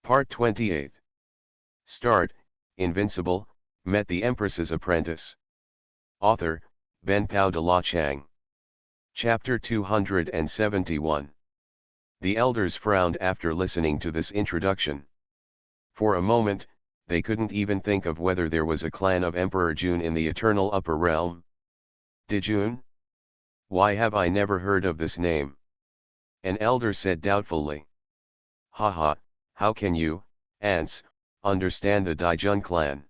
Part 28. Start, Invincible, met the Empress's apprentice. Author, Benpao de la Chang. Chapter 271. The elders frowned after listening to this introduction. For a moment, they couldn't even think of whether there was a clan of Emperor Jun in the eternal upper realm. Dijun? Why have I never heard of this name? An elder said doubtfully. Haha, how can you, ants, understand the Dijun clan?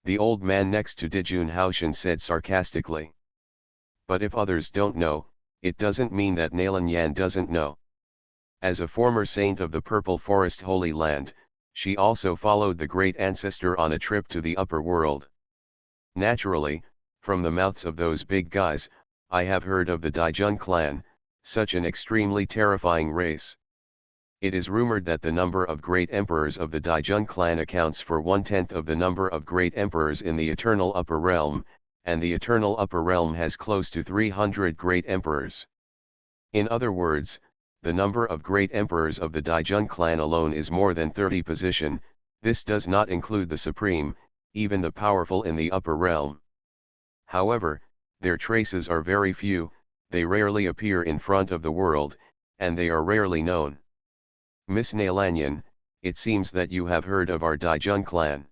The old man next to Xuanhuan said sarcastically. But if others don't know, it doesn't mean that Nalan doesn't know. As a former saint of the Purple Forest Holy Land, she also followed the great ancestor on a trip to the upper world. Naturally, from the mouths of those big guys, I have heard of the Dijun clan, such an extremely terrifying race. It is rumored that the number of great emperors of the Dijun clan accounts for 1/10 of the number of great emperors in the eternal upper realm, and the eternal upper realm has close to 300 great emperors. In other words, the number of great emperors of the Dijun clan alone is more than 30 position. This does not include the supreme, even the powerful in the upper realm. However, their traces are very few, they rarely appear in front of the world, and they are rarely known. Miss Nalanyan, it seems that you have heard of our Dijun clan.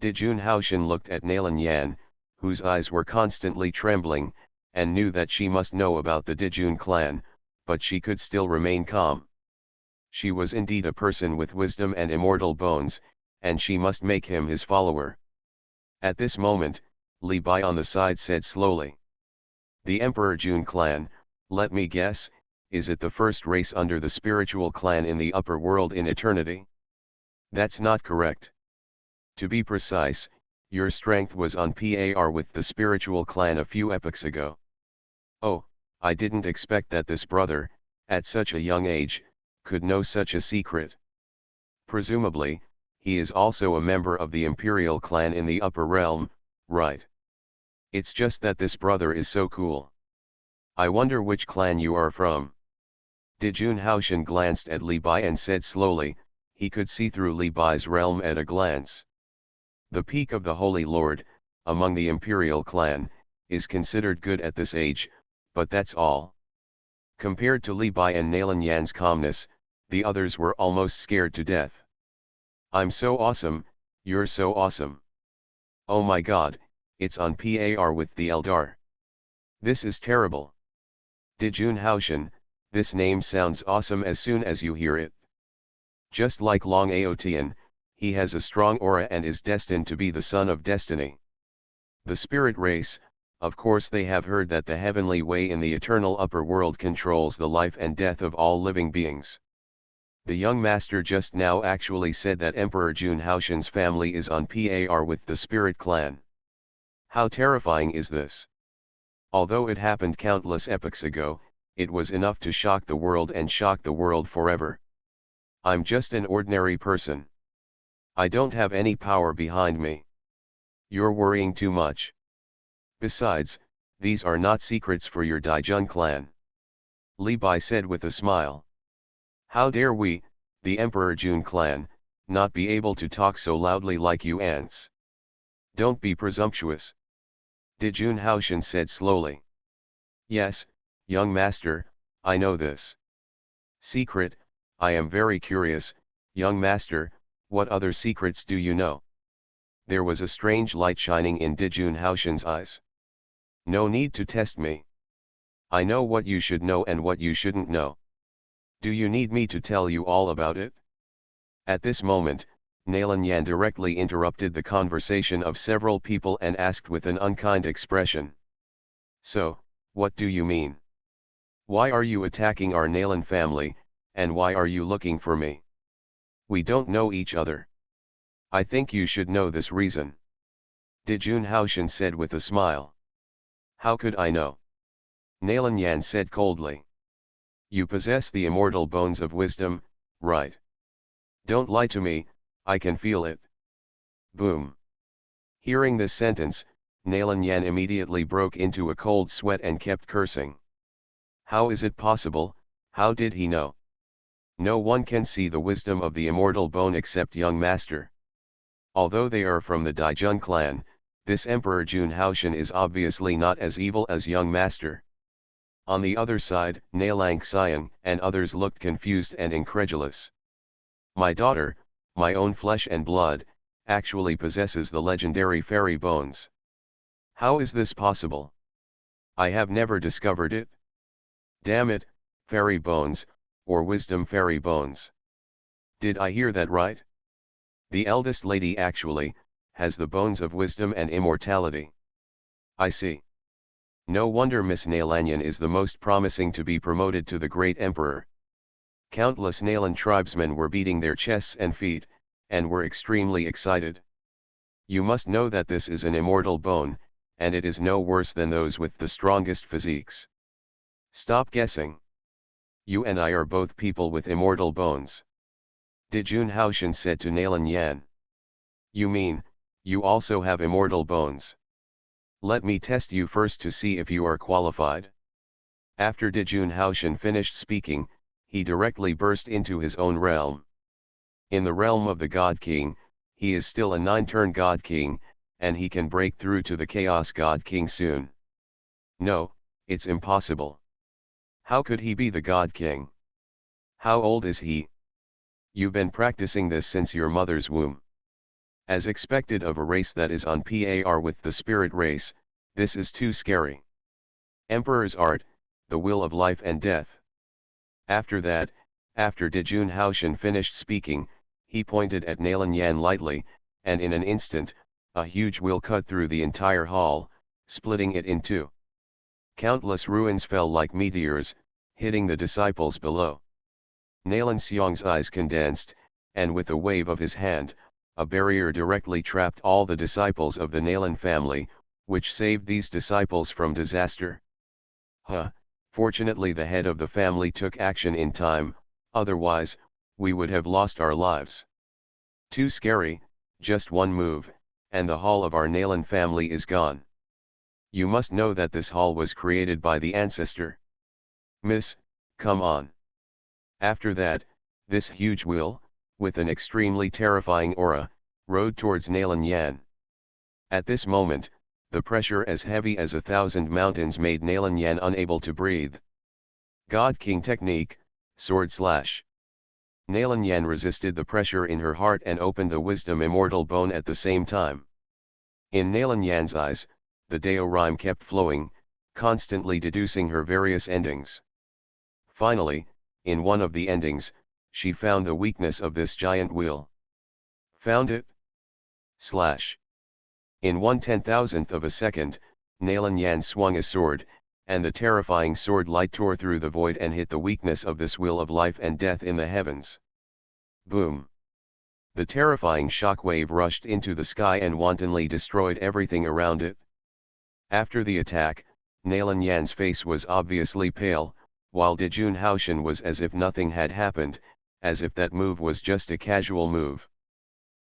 Xuanhuan looked at Nalanyan, whose eyes were constantly trembling, and knew that she must know about the Dijun clan, but she could still remain calm. She was indeed a person with wisdom and immortal bones, and she must make him his follower. At this moment, Li Bai on the side said slowly. The Emperor Jun clan, let me guess, is it the first race under the spiritual clan in the upper world in eternity? That's not correct. To be precise, your strength was on par with the spiritual clan a few epochs ago. Oh, I didn't expect that this brother, at such a young age, could know such a secret. Presumably, he is also a member of the imperial clan in the upper realm, right? It's just that this brother is so cool. I wonder which clan you are from. Xuanhuan glanced at Li Bai and said slowly, he could see through Li Bai's realm at a glance. The peak of the Holy Lord, among the imperial clan, is considered good at this age, but that's all. Compared to Li Bai and Nalanyan's calmness, the others were almost scared to death. I'm so awesome, you're so awesome. Oh my god, it's on par with the Eldar. This is terrible. Xuanhuan, this name sounds awesome as soon as you hear it. Just like Long Aotian, he has a strong aura and is destined to be the son of destiny. The spirit race, of course they have heard that the heavenly way in the eternal upper world controls the life and death of all living beings. The young master just now actually said that Emperor Xuanhuan's family is on par with the spirit clan. How terrifying is this? Although it happened countless epochs ago, it was enough to shock the world and shock the world forever. I'm just an ordinary person. I don't have any power behind me. You're worrying too much. Besides, these are not secrets for your Dijun clan. Li Bai said with a smile. How dare we, the Emperor Jun clan, not be able to talk so loudly like you ants? Don't be presumptuous. Xuanhuan said slowly. Yes, young master, I know this. Secret, I am very curious, young master, what other secrets do you know? There was a strange light shining in Xuanhuan's eyes. No need to test me. I know what you should know and what you shouldn't know. Do you need me to tell you all about it? At this moment, Nalanyan directly interrupted the conversation of several people and asked with an unkind expression. So, what do you mean? Why are you attacking our Nalan family, and why are you looking for me? We don't know each other. I think you should know this reason. Xuanhuan said with a smile. How could I know? Nalanyan said coldly. You possess the immortal bones of wisdom, right? Don't lie to me, I can feel it. Boom. Hearing this sentence, Nalanyan immediately broke into a cold sweat and kept cursing. How is it possible? How did he know? No one can see the wisdom of the immortal bone except young master. Although they are from the Daijun clan, this Emperor Xuanhuan is obviously not as evil as young master. On the other side, Nalang Xian and others looked confused and incredulous. My daughter, my own flesh and blood, actually possesses the legendary fairy bones. How is this possible? I have never discovered it. Damn it, fairy bones, or wisdom fairy bones. Did I hear that right? The eldest lady actually has the bones of wisdom and immortality. I see. No wonder Miss Nalanyan is the most promising to be promoted to the great emperor. Countless Nalan tribesmen were beating their chests and feet, and were extremely excited. You must know that this is an immortal bone, and it is no worse than those with the strongest physiques. Stop guessing. You and I are both people with immortal bones. Xuanhuan said to Nalanyan. You mean, you also have immortal bones? Let me test you first to see if you are qualified. After Xuanhuan finished speaking, he directly burst into his own realm. In the realm of the God King, he is still a 9-turn God King, and he can break through to the Chaos God King soon. No, it's impossible. How could he be the God King? How old is he? You've been practicing this since your mother's womb. As expected of a race that is on par with the spirit race, this is too scary. Emperor's art, the will of life and death. After that, after Xuanhuan finished speaking, he pointed at Nalanyan lightly, and in an instant, a huge wheel cut through the entire hall, splitting it in two. Countless ruins fell like meteors, hitting the disciples below. Nalan Xiong's eyes condensed, and with a wave of his hand, a barrier directly trapped all the disciples of the Nalan family, which saved these disciples from disaster. Fortunately the head of the family took action in time, otherwise, we would have lost our lives. Too scary, just one move, and the hall of our Nalan family is gone. You must know that this hall was created by the ancestor. Miss, come on. After that, this huge wheel, with an extremely terrifying aura, rode towards Nalanyan. At this moment, the pressure as heavy as 1,000 mountains made Nalanyan unable to breathe. God King technique, sword slash. Nalanyan resisted the pressure in her heart and opened the wisdom immortal bone at the same time. In Nalanyan's eyes, the Dao rhyme kept flowing, constantly deducing her various endings. Finally, in one of the endings, she found the weakness of this giant wheel. Found it? Slash. In 1/10,000th of a second, Nalanyan swung a sword, and the terrifying sword light tore through the void and hit the weakness of this wheel of life and death in the heavens. Boom! The terrifying shockwave rushed into the sky and wantonly destroyed everything around it. After the attack, Nalanyan's face was obviously pale, while Xuanhuan was as if nothing had happened, as if that move was just a casual move.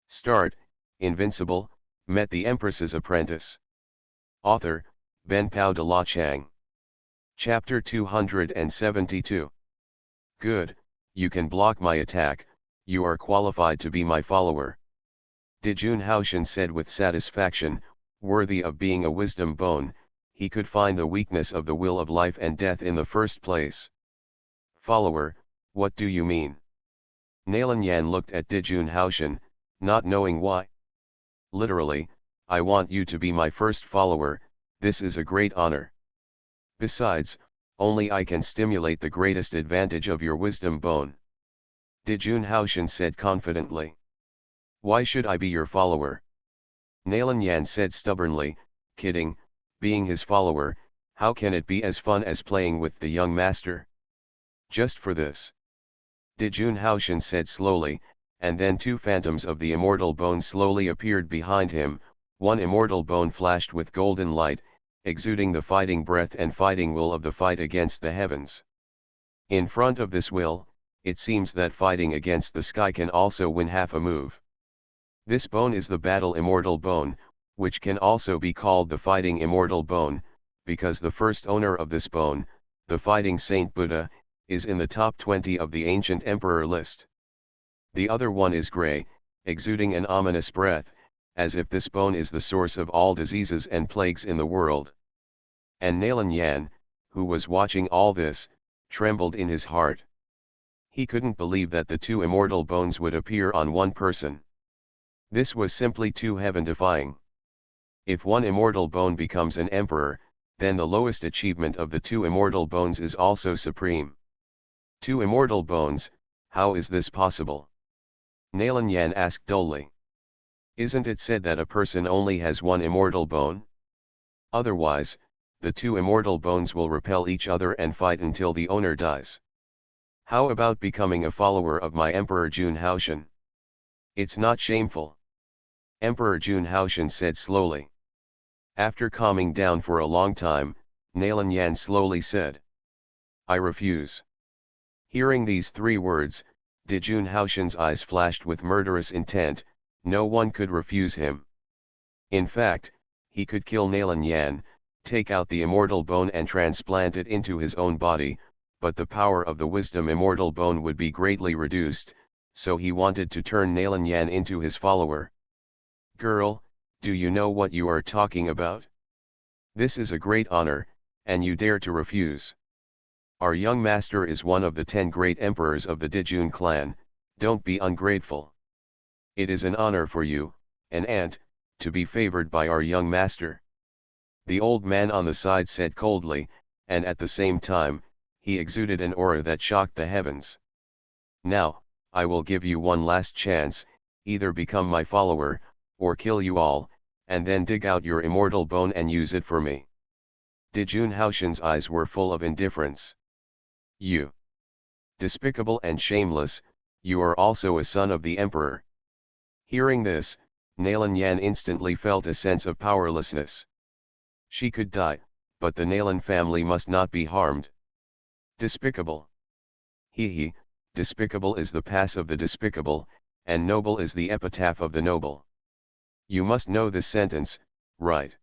Start, Invincible, met the Empress's apprentice. Author, Benpao de la Chang. Chapter 272. Good, you can block my attack, you are qualified to be my follower. Xuanhuan said with satisfaction, worthy of being a wisdom bone, he could find the weakness of the will of life and death in the first place. Follower, what do you mean? Nalanyan looked at Xuanhuan, not knowing why. Literally, I want you to be my first follower, this is a great honor. Besides, only I can stimulate the greatest advantage of your wisdom bone. Xuanhuan said confidently. Why should I be your follower? Nalanyan said stubbornly, kidding, being his follower, how can it be as fun as playing with the young master? Just for this. Xuanhuan said slowly, and then two phantoms of the immortal bone slowly appeared behind him, one immortal bone flashed with golden light, exuding the fighting breath and fighting will of the fight against the heavens. In front of this will, it seems that fighting against the sky can also win half a move. This bone is the battle immortal bone, which can also be called the fighting immortal bone, because the first owner of this bone, the fighting Saint Buddha, is in the top 20 of the ancient emperor list. The other one is gray, exuding an ominous breath, as if this bone is the source of all diseases and plagues in the world. And Xuanhuan, who was watching all this, trembled in his heart. He couldn't believe that the two immortal bones would appear on one person. This was simply too heaven-defying. If one immortal bone becomes an emperor, then the lowest achievement of the two immortal bones is also supreme. Two immortal bones, how is this possible? Xuanhuan asked dully. Isn't it said that a person only has one immortal bone? Otherwise, the two immortal bones will repel each other and fight until the owner dies. How about becoming a follower of my Emperor Xuanhuan? It's not shameful. Emperor Xuanhuan said slowly. After calming down for a long time, Xuanhuan slowly said, I refuse. Hearing these three words, Xuanhuan's eyes flashed with murderous intent. No one could refuse him. In fact, he could kill Xuanhuan, take out the immortal bone and transplant it into his own body, but the power of the wisdom immortal bone would be greatly reduced, so he wanted to turn Xuanhuan into his follower. Girl, do you know what you are talking about? This is a great honor, and you dare to refuse. Our young master is one of the 10 great emperors of the Dijun clan, don't be ungrateful. It is an honor for you, an ant, to be favored by our young master. The old man on the side said coldly, and at the same time, he exuded an aura that shocked the heavens. Now, I will give you one last chance, either become my follower, or kill you all, and then dig out your immortal bone and use it for me. Xuanhuan's eyes were full of indifference. You. Despicable and shameless, you are also a son of the emperor. Hearing this, Xuanhuan instantly felt a sense of powerlessness. She could die, but the Xuan family must not be harmed. Despicable. He, despicable is the pass of the despicable, and noble is the epitaph of the noble. You must know this sentence, right?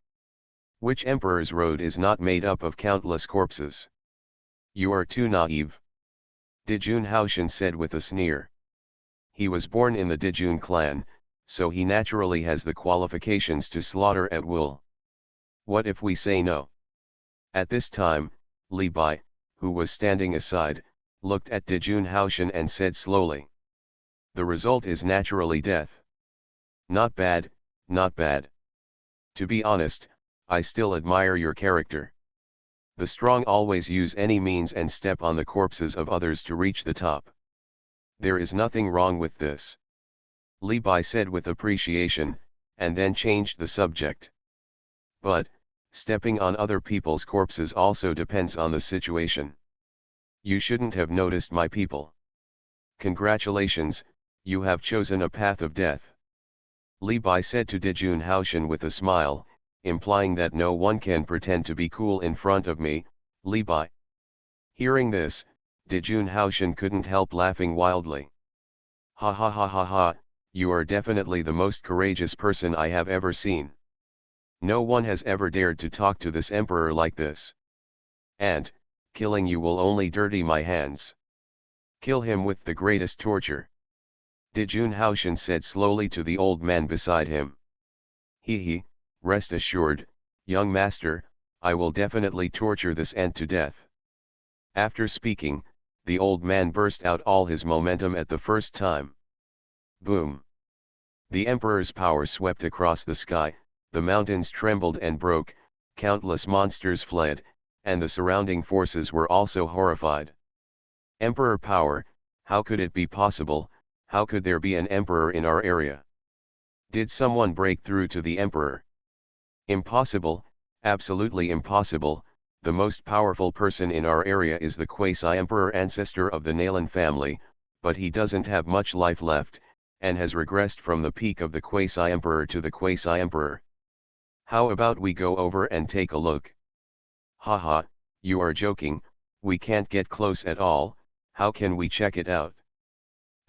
Which emperor's road is not made up of countless corpses? You are too naive. Xuanhuan said with a sneer. He was born in the Dijun clan, so he naturally has the qualifications to slaughter at will. What if we say no? At this time, Li Bai, who was standing aside, looked at Xuanhuan and said slowly. The result is naturally death. Not bad, not bad. To be honest, I still admire your character. The strong always use any means and step on the corpses of others to reach the top. There is nothing wrong with this. Li Bai said with appreciation, and then changed the subject. But, stepping on other people's corpses also depends on the situation. You shouldn't have noticed my people. Congratulations, you have chosen a path of death. Li Bai said to Xuanhuan with a smile, implying that no one can pretend to be cool in front of me, Li Bai. Hearing this, Xuanhuan couldn't help laughing wildly. Ha ha ha ha ha, you are definitely the most courageous person I have ever seen. No one has ever dared to talk to this emperor like this. And, killing you will only dirty my hands. Kill him with the greatest torture. Xuanhuan said slowly to the old man beside him. He, rest assured, young master, I will definitely torture this ant to death. After speaking, the old man burst out all his momentum at the first time. Boom! The emperor's power swept across the sky, the mountains trembled and broke, countless monsters fled, and the surrounding forces were also horrified. Emperor power, how could it be possible? How could there be an emperor in our area? Did someone break through to the emperor? Impossible, absolutely impossible. The most powerful person in our area is the quasi-emperor ancestor of the Xuanhuan family, but he doesn't have much life left, and has regressed from the peak of the quasi-emperor to the quasi-emperor. How about we go over and take a look? Haha, you are joking, we can't get close at all, how can we check it out?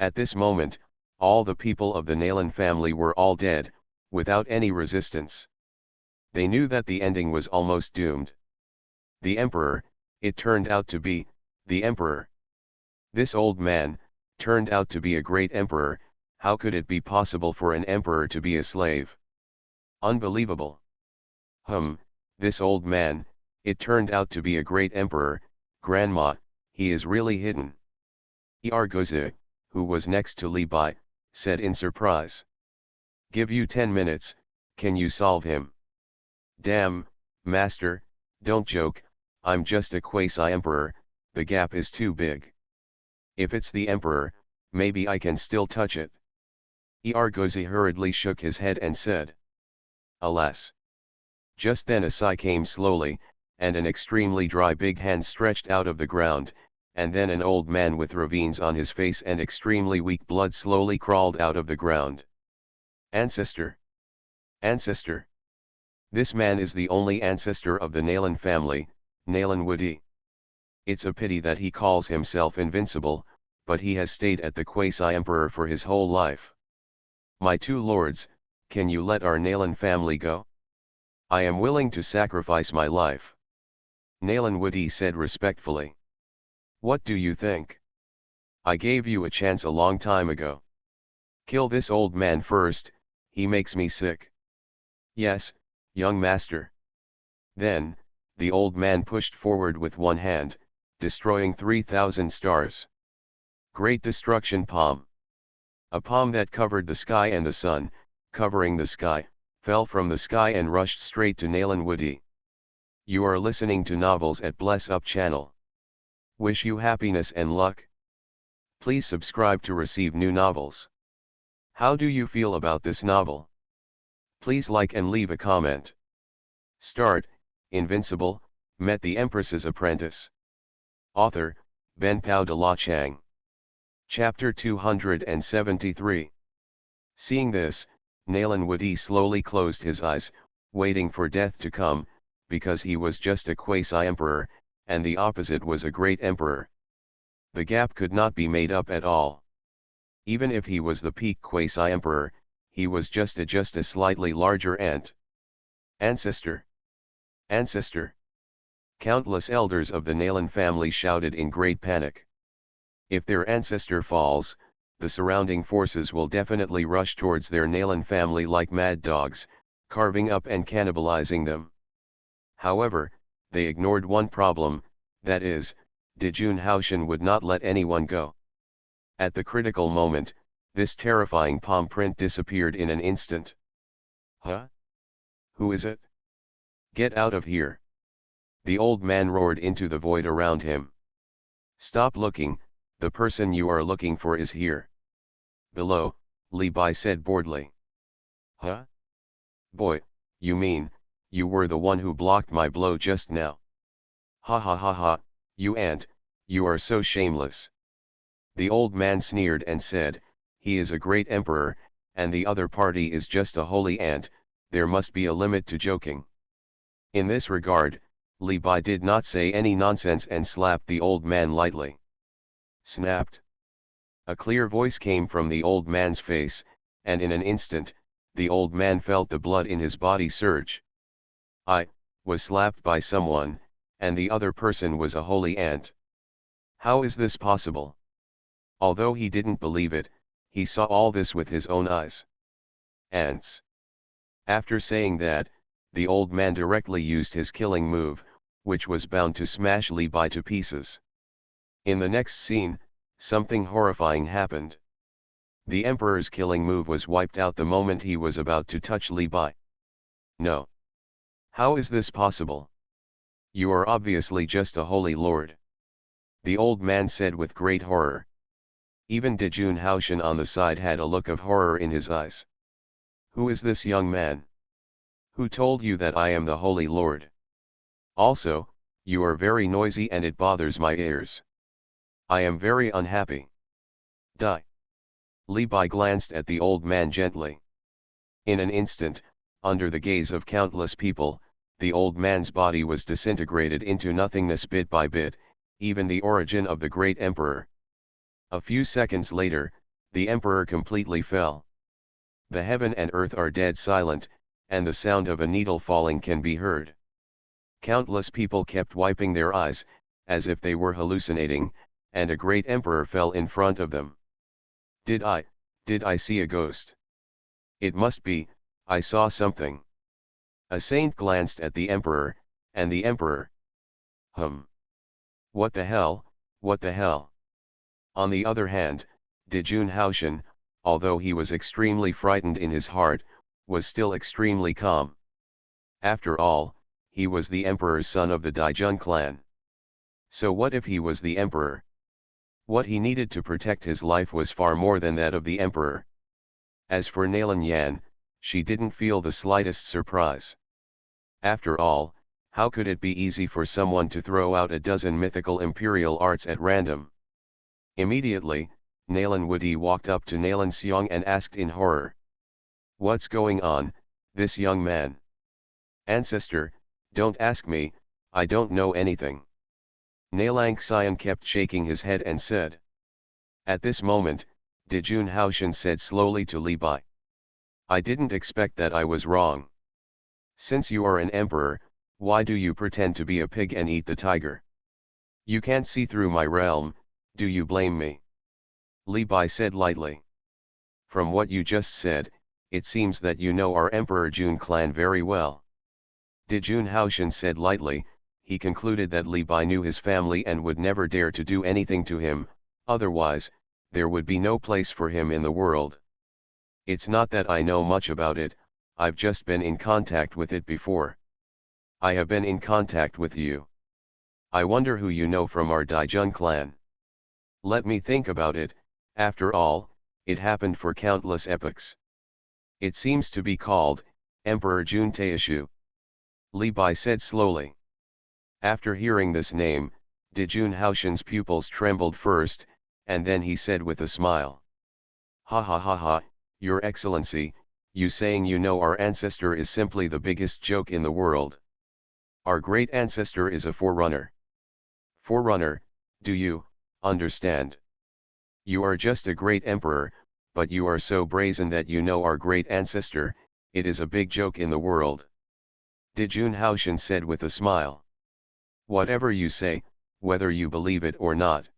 At this moment, all the people of the Xuanhuan family were all dead, without any resistance. They knew that the ending was almost doomed. The emperor, it turned out to be, the emperor. This old man turned out to be a great emperor. How could it be possible for an emperor to be a slave? Unbelievable. This old man, it turned out to be a great emperor. Grandma, he is really hidden. Ergoze, who was next to Li Bai, said in surprise. Give you 10 minutes, can you solve him? Damn, master, don't joke, I'm just a quasi-emperor, the gap is too big. If it's the emperor, maybe I can still touch it. Ergoze hurriedly shook his head and said. Alas. Just then a sigh came slowly, and an extremely dry big hand stretched out of the ground, and then an old man with ravines on his face and extremely weak blood slowly crawled out of the ground. Ancestor! Ancestor! This man is the only ancestor of the Nalan family, Nalan Wudi. It's a pity that he calls himself invincible, but he has stayed at the quasi-emperor for his whole life. My two lords, can you let our Nalan family go? I am willing to sacrifice my life. Nalan Wudi said respectfully. What do you think? I gave you a chance a long time ago. Kill this old man first, he makes me sick. Yes, young master. Then, the old man pushed forward with one hand, destroying 3,000 stars. Great destruction palm. A palm that covered the sky and the sun, covering the sky, fell from the sky and rushed straight to Nalan Wudi. You are listening to Novels at Bless Up channel. Wish you happiness and luck. Please subscribe to receive new novels. How do you feel about this novel? Please like and leave a comment. Start, Invincible, met the Empress's apprentice. Author, Ben Pao de la Chang. Chapter 273. Seeing this, Nalan Wudi slowly closed his eyes, waiting for death to come, because he was just a quasi-emperor, and the opposite was a great emperor. The gap could not be made up at all. Even if he was the peak quasi-emperor, he was just a slightly larger ant. Ancestor! Ancestor! Countless elders of the Nalan family shouted in great panic. If their ancestor falls, the surrounding forces will definitely rush towards their Nalan family like mad dogs, carving up and cannibalizing them. However, they ignored one problem, that is, Xuanhuan would not let anyone go. At the critical moment, this terrifying palm print disappeared in an instant. Huh? Who is it? Get out of here! The old man roared into the void around him. Stop looking, the person you are looking for is here. Below, Li Bai said boredly. Huh? Boy, you mean, you were the one who blocked my blow just now. Ha ha ha ha, you ant, you are so shameless. The old man sneered and said, he is a great emperor, and the other party is just a holy ant, there must be a limit to joking. In this regard, Li Bai did not say any nonsense and slapped the old man lightly. Snapped. A clear voice came from the old man's face, and in an instant, the old man felt the blood in his body surge. I was slapped by someone, and the other person was a holy ant. How is this possible? Although he didn't believe it, he saw all this with his own eyes. Ants. After saying that, the old man directly used his killing move, which was bound to smash Li Bai to pieces. In the next scene, something horrifying happened. The emperor's killing move was wiped out the moment he was about to touch Li Bai. No. How is this possible? You are obviously just a holy lord. The old man said with great horror. Even Xuanhuan on the side had a look of horror in his eyes. Who is this young man? Who told you that I am the holy lord? Also, you are very noisy and it bothers my ears. I am very unhappy. Die. Li Bai glanced at the old man gently. In an instant, under the gaze of countless people, the old man's body was disintegrated into nothingness bit by bit, even the origin of the great emperor. A few seconds later, the emperor completely fell. The heaven and earth are dead silent, and the sound of a needle falling can be heard. Countless people kept wiping their eyes, as if they were hallucinating, and a great emperor fell in front of them. Did I see a ghost? It must be, I saw something. A saint glanced at the emperor, and the emperor. What the hell, what the hell? On the other hand, Xuanhuan, although he was extremely frightened in his heart, was still extremely calm. After all, he was the emperor's son of the Daijun clan. So what if he was the emperor? What he needed to protect his life was far more than that of the emperor. As for Nalan Yan, she didn't feel the slightest surprise. After all, how could it be easy for someone to throw out a dozen mythical imperial arts at random? Immediately, Nalan Wudi walked up to Nalan Xiong and asked in horror. What's going on, this young man? Ancestor, don't ask me, I don't know anything. Nalang Xian kept shaking his head and said. At this moment, Xuanhuan said slowly to Li Bai. I didn't expect that I was wrong. Since you are an emperor, why do you pretend to be a pig and eat the tiger? You can't see through my realm, do you blame me? Li Bai said lightly. From what you just said, it seems that you know our Emperor Jun clan very well. Xuanhuan said lightly, he concluded that Li Bai knew his family and would never dare to do anything to him, otherwise, there would be no place for him in the world. It's not that I know much about it, I've just been in contact with it before. I have been in contact with you. I wonder who you know from our Daijun clan. Let me think about it, after all, it happened for countless epochs. It seems to be called, Emperor Jun Taishu. Li Bai said slowly. After hearing this name, Xuanhuan's pupils trembled first, and then he said with a smile. Ha ha ha ha, Your Excellency, you saying you know our ancestor is simply the biggest joke in the world. Our great ancestor is a forerunner. Forerunner, do you understand? You are just a great emperor, but you are so brazen that you know our great ancestor, it is a big joke in the world. Xuanhuan said with a smile. Whatever you say, whether you believe it or not.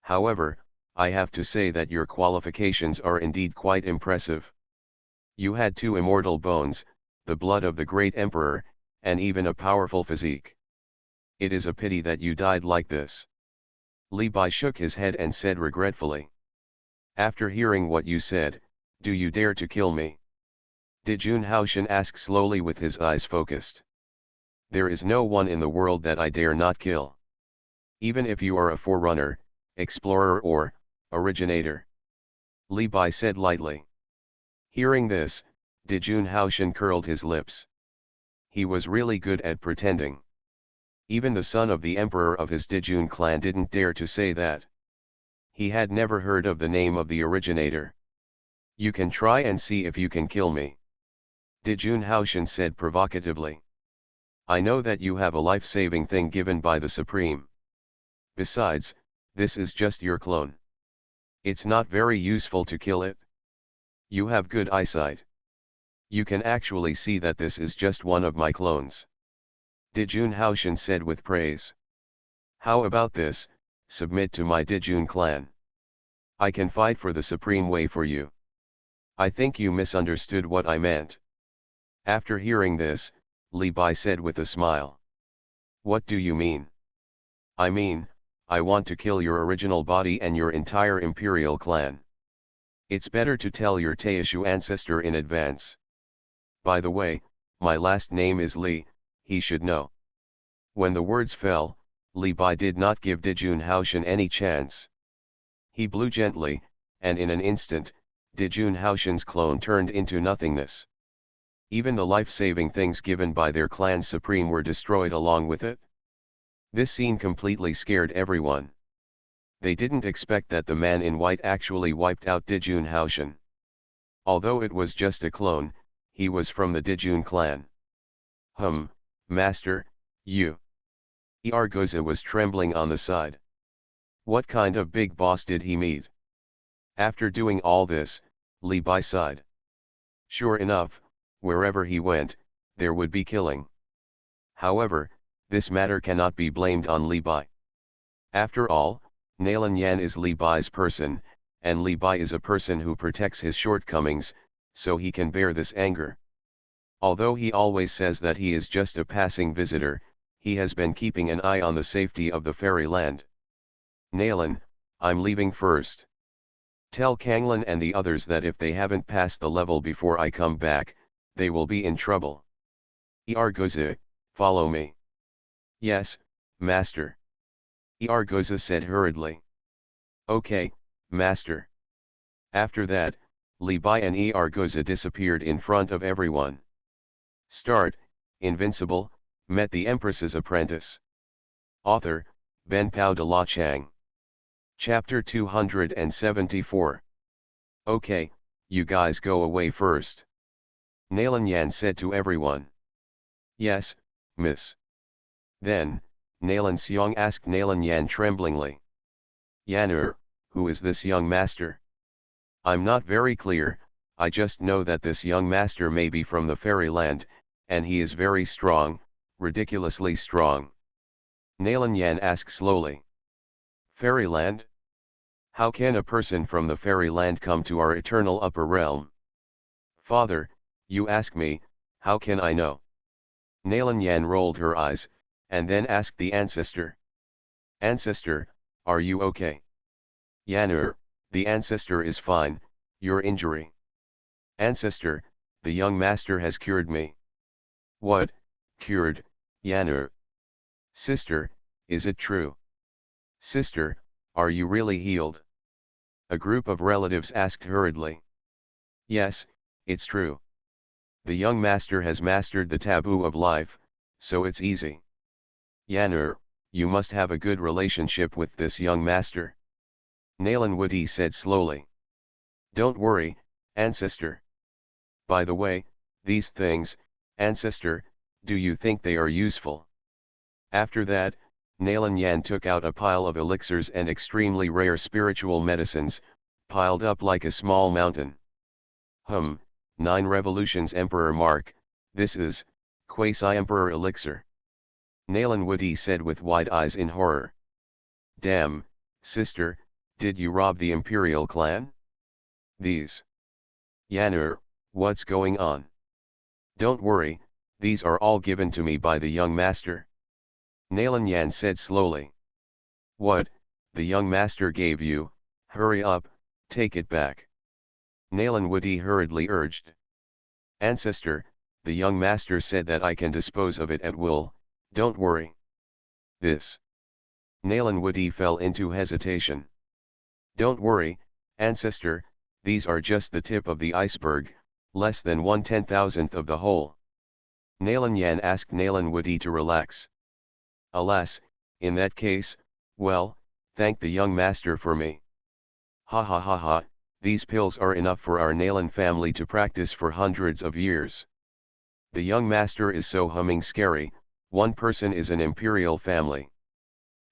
However, I have to say that your qualifications are indeed quite impressive. You had 2 immortal bones, the blood of the great emperor, and even a powerful physique. It is a pity that you died like this. Li Bai shook his head and said regretfully. After hearing what you said, do you dare to kill me? Xuanhuan asked slowly with his eyes focused. There is no one in the world that I dare not kill. Even if you are a forerunner, explorer or originator. Li Bai said lightly. Hearing this, Xuanhuan curled his lips. He was really good at pretending. Even the son of the emperor of his Daijun clan didn't dare to say that. He had never heard of the name of the originator. You can try and see if you can kill me. Xuanhuan said provocatively. I know that you have a life-saving thing given by the Supreme. Besides, this is just your clone. It's not very useful to kill it. You have good eyesight. You can actually see that this is just one of my clones. Xuanhuan said with praise. How about this, submit to my Daijun clan. I can fight for the supreme way for you. I think you misunderstood what I meant. After hearing this, Li Bai said with a smile. What do you mean? I mean, I want to kill your original body and your entire imperial clan. It's better to tell your Taishu ancestor in advance. By the way, my last name is Li, he should know. When the words fell, Li Bai did not give Xuanhuan any chance. He blew gently, and in an instant, Xuanhuan's clone turned into nothingness. Even the life-saving things given by their clan's supreme were destroyed along with it. This scene completely scared everyone. They didn't expect that the man in white actually wiped out Xuanhuan. Although it was just a clone, he was from the Daijun clan. Master, you. Goza was trembling on the side. What kind of big boss did he meet? After doing all this, Li Bai sighed. Sure enough, wherever he went, there would be killing. However, this matter cannot be blamed on Li Bai. After all, Nalan Yan is Li Bai's person, and Li Bai is a person who protects his shortcomings, so he can bear this anger. Although he always says that he is just a passing visitor, he has been keeping an eye on the safety of the fairyland. Nalan, I'm leaving first. Tell Kanglan and the others that if they haven't passed the level before I come back, they will be in trouble. Iargoza, follow me. Yes, master. Iargoza said hurriedly. Okay, master. After that, Li Bai and Iargoza disappeared in front of everyone. Start, Invincible, met the Empress's apprentice. Author, Ben Pao de la Chang. Chapter 274. Okay, you guys go away first. Nalan Yan said to everyone. Yes, miss. Then, Nalan Xiong asked Nalan Yan tremblingly. Yan'er, who is this young master? I'm not very clear, I just know that this young master may be from the fairyland, and he is very strong, ridiculously strong. Nalan Yan asked slowly. Fairyland? How can a person from the fairyland come to our eternal upper realm? Father, you ask me, how can I know? Nalan Yan rolled her eyes, and then asked the ancestor. Ancestor, are you okay? Yan'er, the ancestor is fine, your injury. Ancestor, the young master has cured me. What, cured, Yan'er? Sister, is it true? Sister, are you really healed? A group of relatives asked hurriedly. Yes, it's true. The young master has mastered the taboo of life, so it's easy. Yan'er, you must have a good relationship with this young master. Nalan Wudi said slowly. Don't worry, ancestor. By the way, these things, ancestor, do you think they are useful? After that, Nalan Yan took out a pile of elixirs and extremely rare spiritual medicines, piled up like a small mountain. 9 revolutions Emperor Mark, this is, quasi-emperor elixir. Nalan Wudi said with wide eyes in horror. Damn, sister, did you rob the imperial clan? These. Yan'er, what's going on? Don't worry, these are all given to me by the young master. Nalan Yan said slowly. What, the young master gave you, hurry up, take it back. Nalan Wudi hurriedly urged. Ancestor, the young master said that I can dispose of it at will, don't worry. This. Nalan Wudi fell into hesitation. Don't worry, ancestor, these are just the tip of the iceberg, less than 1/10,000th of the whole. Nalan Yan asked Nalan Wudi to relax. Alas, in that case, well, thank the young master for me. Ha ha ha ha, these pills are enough for our Nalan family to practice for hundreds of years. The young master is so humming scary, one person is an imperial family.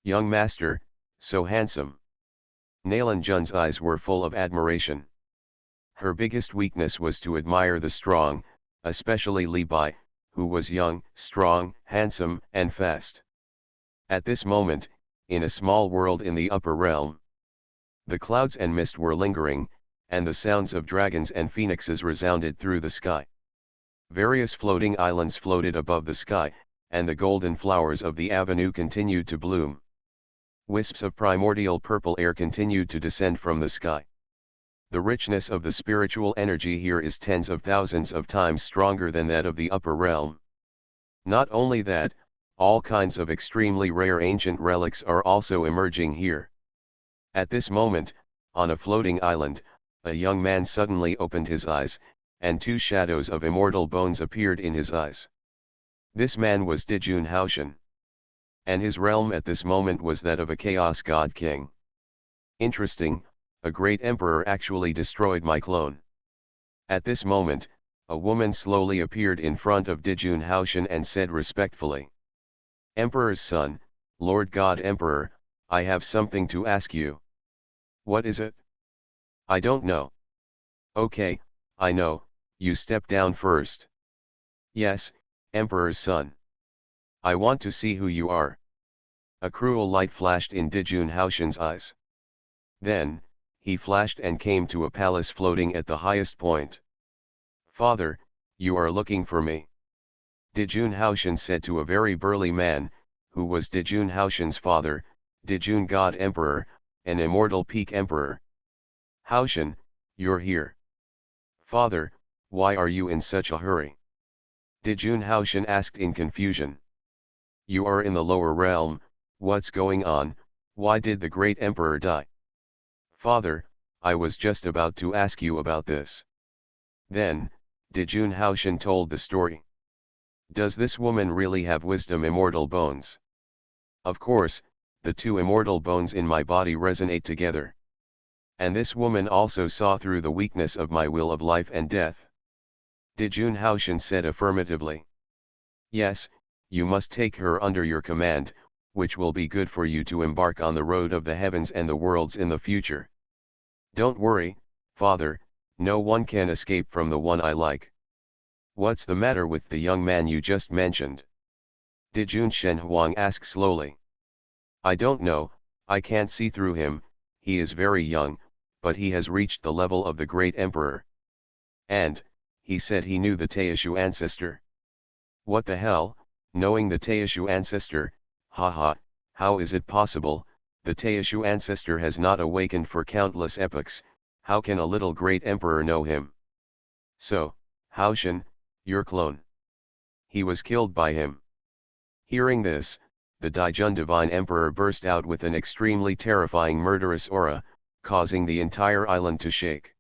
Young master, so handsome. Nalan Jun's eyes were full of admiration. Her biggest weakness was to admire the strong, especially Li Bai, who was young, strong, handsome, and fast. At this moment, in a small world in the upper realm, the clouds and mist were lingering, and the sounds of dragons and phoenixes resounded through the sky. Various floating islands floated above the sky, and the golden flowers of the avenue continued to bloom. Wisps of primordial purple air continued to descend from the sky. The richness of the spiritual energy here is tens of thousands of times stronger than that of the upper realm. Not only that, all kinds of extremely rare ancient relics are also emerging here. At this moment, on a floating island, a young man suddenly opened his eyes, and 2 shadows of immortal bones appeared in his eyes. This man was Xuanhuan. And his realm at this moment was that of a chaos god king. Interesting, a great emperor actually destroyed my clone. At this moment, a woman slowly appeared in front of Xuanhuan and said respectfully. Emperor's son, Lord God Emperor, I have something to ask you. What is it? I don't know. Okay, I know, you step down first. Yes, Emperor's son. I want to see who you are. A cruel light flashed in Xuanhuan's eyes. Then, he flashed and came to a palace floating at the highest point. "Father, you are looking for me," Xuanhuan said to a very burly man, who was Xuanhuan's father, Xun God Emperor, an immortal peak emperor. "Haoshan, you're here." "Father, why are you in such a hurry?" Xuanhuan asked in confusion. "You are in the lower realm, what's going on? Why did the great emperor die?" "Father, I was just about to ask you about this." Then, Xuanhuan told the story. "Does this woman really have wisdom immortal bones?" "Of course, the two immortal bones in my body resonate together." "And this woman also saw through the weakness of my will of life and death?" Xuanhuan said affirmatively. "Yes, you must take her under your command, which will be good for you to embark on the road of the heavens and the worlds in the future." "Don't worry, Father, no one can escape from the one I like." "What's the matter with the young man you just mentioned?" Xuanhuan asked slowly. "I don't know, I can't see through him, he is very young, but he has reached the level of the great emperor. And, he said he knew the Taishu ancestor." "What the hell, knowing the Taishu ancestor, haha, how is it possible? The Taishu ancestor has not awakened for countless epochs, how can a little great emperor know him?" "So, Haoshan, your clone. He was killed by him." Hearing this, the Daijun divine emperor burst out with an extremely terrifying murderous aura, causing the entire island to shake.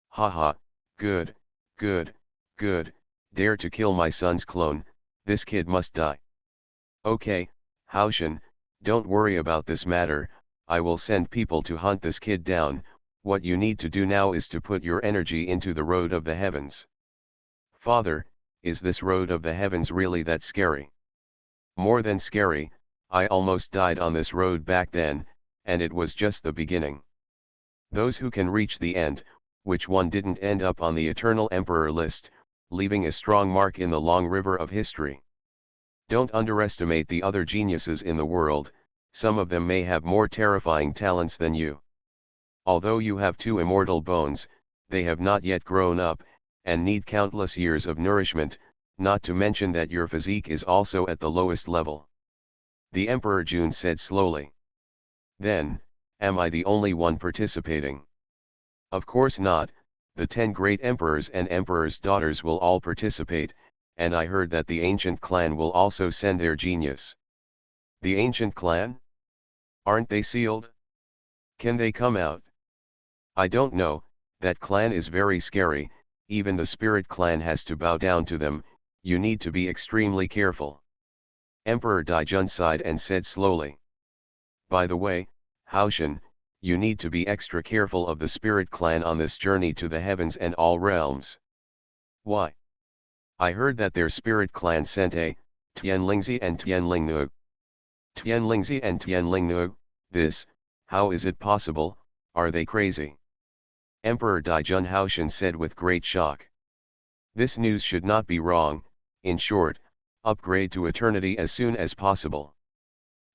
"Haha, good, good, good, dare to kill my son's clone, this kid must die." "Okay, Haoshan, don't worry about this matter, I will send people to hunt this kid down, what you need to do now is to put your energy into the road of the heavens." "Father, is this road of the heavens really that scary?" "More than scary, I almost died on this road back then, and it was just the beginning. Those who can reach the end, which one didn't end up on the eternal emperor list, leaving a strong mark in the long river of history. Don't underestimate the other geniuses in the world, some of them may have more terrifying talents than you. Although you have two immortal bones, they have not yet grown up, and need countless years of nourishment, not to mention that your physique is also at the lowest level." The Emperor Jun said slowly. "Then, am I the only one participating?" "Of course not, the 10 great emperors and emperors' daughters will all participate, and I heard that the ancient clan will also send their genius." "The ancient clan? Aren't they sealed? Can they come out?" "I don't know, that clan is very scary, even the spirit clan has to bow down to them, you need to be extremely careful." Emperor Daijun sighed and said slowly. "By the way, Haoshan, you need to be extra careful of the spirit clan on this journey to the heavens and all realms." "Why?" "I heard that their spirit clan sent a Tianlingzi and Tianlingnu." "Tianlingzi and Tianlingnu, this, how is it possible, are they crazy?" Emperor Daijun Haoshan said with great shock. "This news should not be wrong, in short, upgrade to eternity as soon as possible."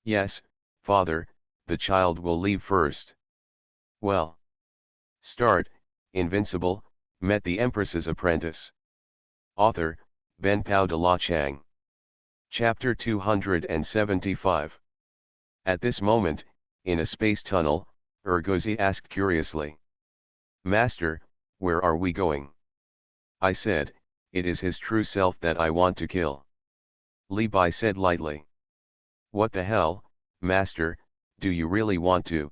"Yes, Father, the child will leave first." "Well. Start, Invincible, met the Empress's apprentice." Author, Ben Pao de la Chang. Chapter 275. At this moment, in a space tunnel, Urgozi asked curiously. "Master, where are we going?" I said, "It is his true self that I want to kill." Li Bai said lightly. "What the hell, Master, do you really want to?"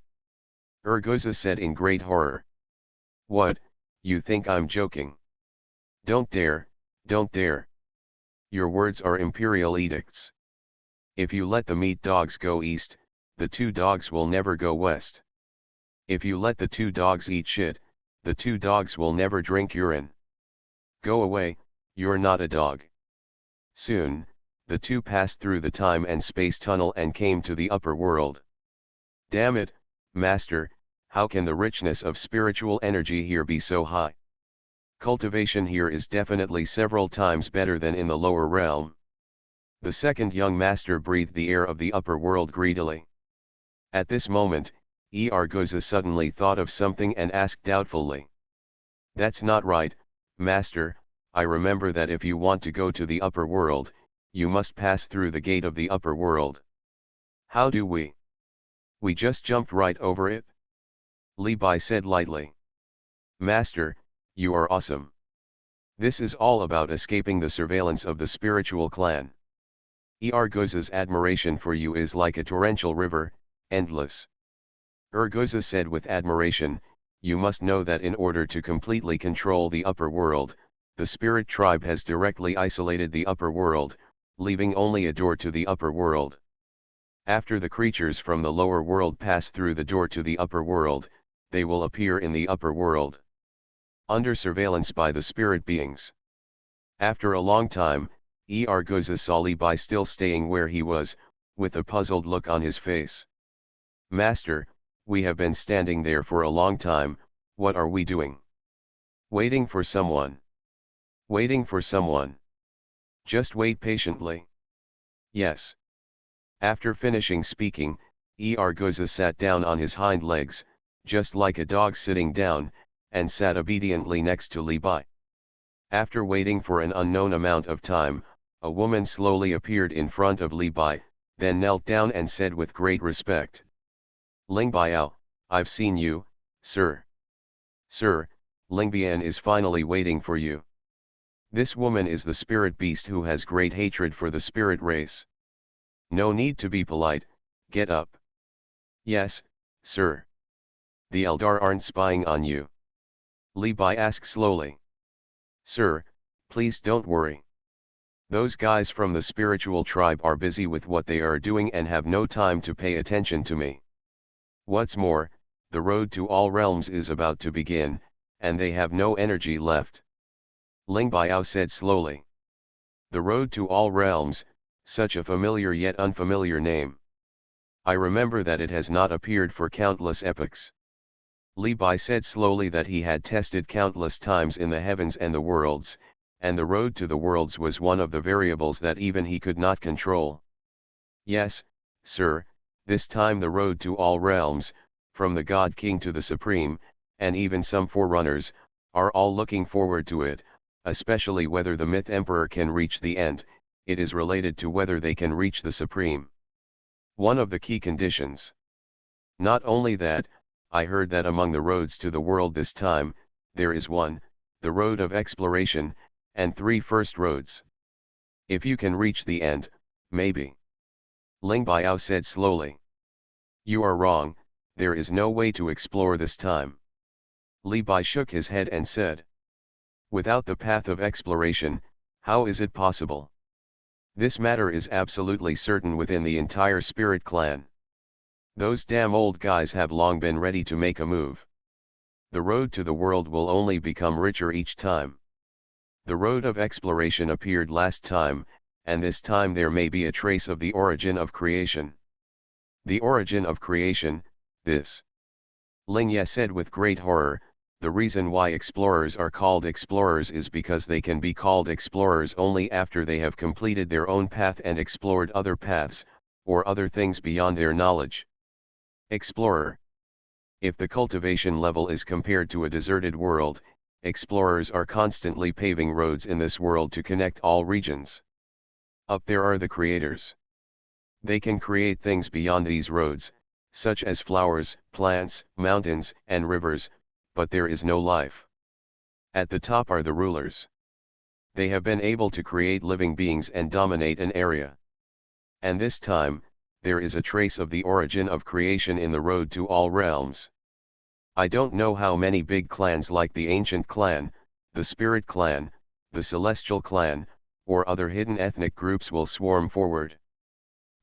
Urgoza said in great horror. "What, you think I'm joking? Don't dare, don't dare. Your words are imperial edicts. If you let the meat dogs go east, the two dogs will never go west. If you let the two dogs eat shit, the two dogs will never drink urine. Go away, you're not a dog." Soon, the two passed through the time and space tunnel and came to the upper world. "Damn it, Master, how can the richness of spiritual energy here be so high? Cultivation here is definitely several times better than in the lower realm." The second young master breathed the air of the upper world greedily. At this moment, Argoza suddenly thought of something and asked doubtfully. That's not right, master. I remember that if you want to go to the upper world, you must pass through the gate of the upper world. How do we? We just jumped right over it? Li Bai said lightly. Master, you are awesome. This is all about escaping the surveillance of the spiritual clan. Argoza's admiration for you is like a torrential river, endless. Argoza said with admiration, you must know that in order to completely control the upper world, the spirit tribe has directly isolated the upper world, leaving only a door to the upper world. After the creatures from the lower world pass through the door to the upper world, they will appear in the upper world, under surveillance by the spirit beings. After a long time, Argoza saw Li Bai still staying where he was, with a puzzled look on his face. Master, we have been standing there for a long time, what are we doing? Waiting for someone. Waiting for someone. Just wait patiently. Yes. After finishing speaking, Argoza sat down on his hind legs, just like a dog sitting down, and sat obediently next to Li Bai. After waiting for an unknown amount of time, a woman slowly appeared in front of Li Bai, then knelt down and said with great respect. Ling Biao, I've seen you, sir. Sir, Lingbian is finally waiting for you. This woman is the spirit beast who has great hatred for the spirit race. No need to be polite, get up. Yes, sir. The Eldar aren't spying on you. Li Bai asked slowly. Sir, please don't worry. Those guys from the spiritual tribe are busy with what they are doing and have no time to pay attention to me. What's more, the road to all realms is about to begin, and they have no energy left. Ling Biao said slowly. The road to all realms, such a familiar yet unfamiliar name. I remember that it has not appeared for countless epochs. Li Bai said slowly that he had tested countless times in the heavens and the worlds, and the road to the worlds was one of the variables that even he could not control. Yes, sir, this time the road to all realms, from the God King to the Supreme, and even some forerunners, are all looking forward to it, especially whether the myth Emperor can reach the end. It is related to whether they can reach the Supreme. One of the key conditions. Not only that, I heard that among the roads to the world this time, there is one, the road of exploration, and 3 first roads. If you can reach the end, maybe. Ling Biao said slowly. You are wrong, there is no way to explore this time. Li Bai shook his head and said. Without the path of exploration, how is it possible? This matter is absolutely certain within the entire spirit clan. Those damn old guys have long been ready to make a move. The road to the world will only become richer each time. The road of exploration appeared last time, and this time there may be a trace of the origin of creation. The origin of creation, this. Ling Ye said with great horror, the reason why explorers are called explorers is because they can be called explorers only after they have completed their own path and explored other paths, or other things beyond their knowledge. Explorer. If the cultivation level is compared to a deserted world, explorers are constantly paving roads in this world to connect all regions. Up there are the creators. They can create things beyond these roads, such as flowers, plants, mountains, and rivers, but there is no life. At the top are the rulers. They have been able to create living beings and dominate an area. And this time, there is a trace of the origin of creation in the road to all realms. I don't know how many big clans like the Ancient Clan, the Spirit Clan, the Celestial Clan, or other hidden ethnic groups will swarm forward.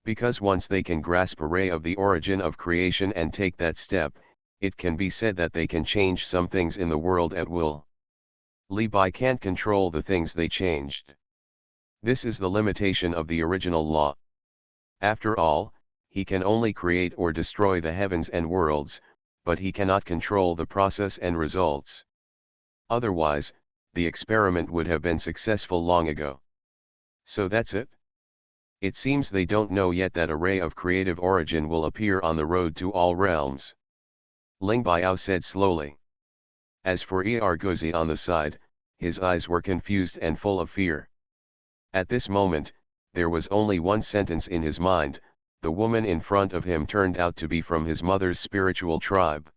Because once they can grasp a ray of the origin of creation and take that step, it can be said that they can change some things in the world at will. Li Bai can't control the things they changed. This is the limitation of the original law. After all, he can only create or destroy the heavens and worlds, but he cannot control the process and results. Otherwise, the experiment would have been successful long ago. So that's it? It seems they don't know yet that a ray of creative origin will appear on the road to all realms. Ling Biao said slowly. As for Iargozi on the side, his eyes were confused and full of fear. At this moment, there was only one sentence in his mind: the woman in front of him turned out to be from his mother's spiritual tribe.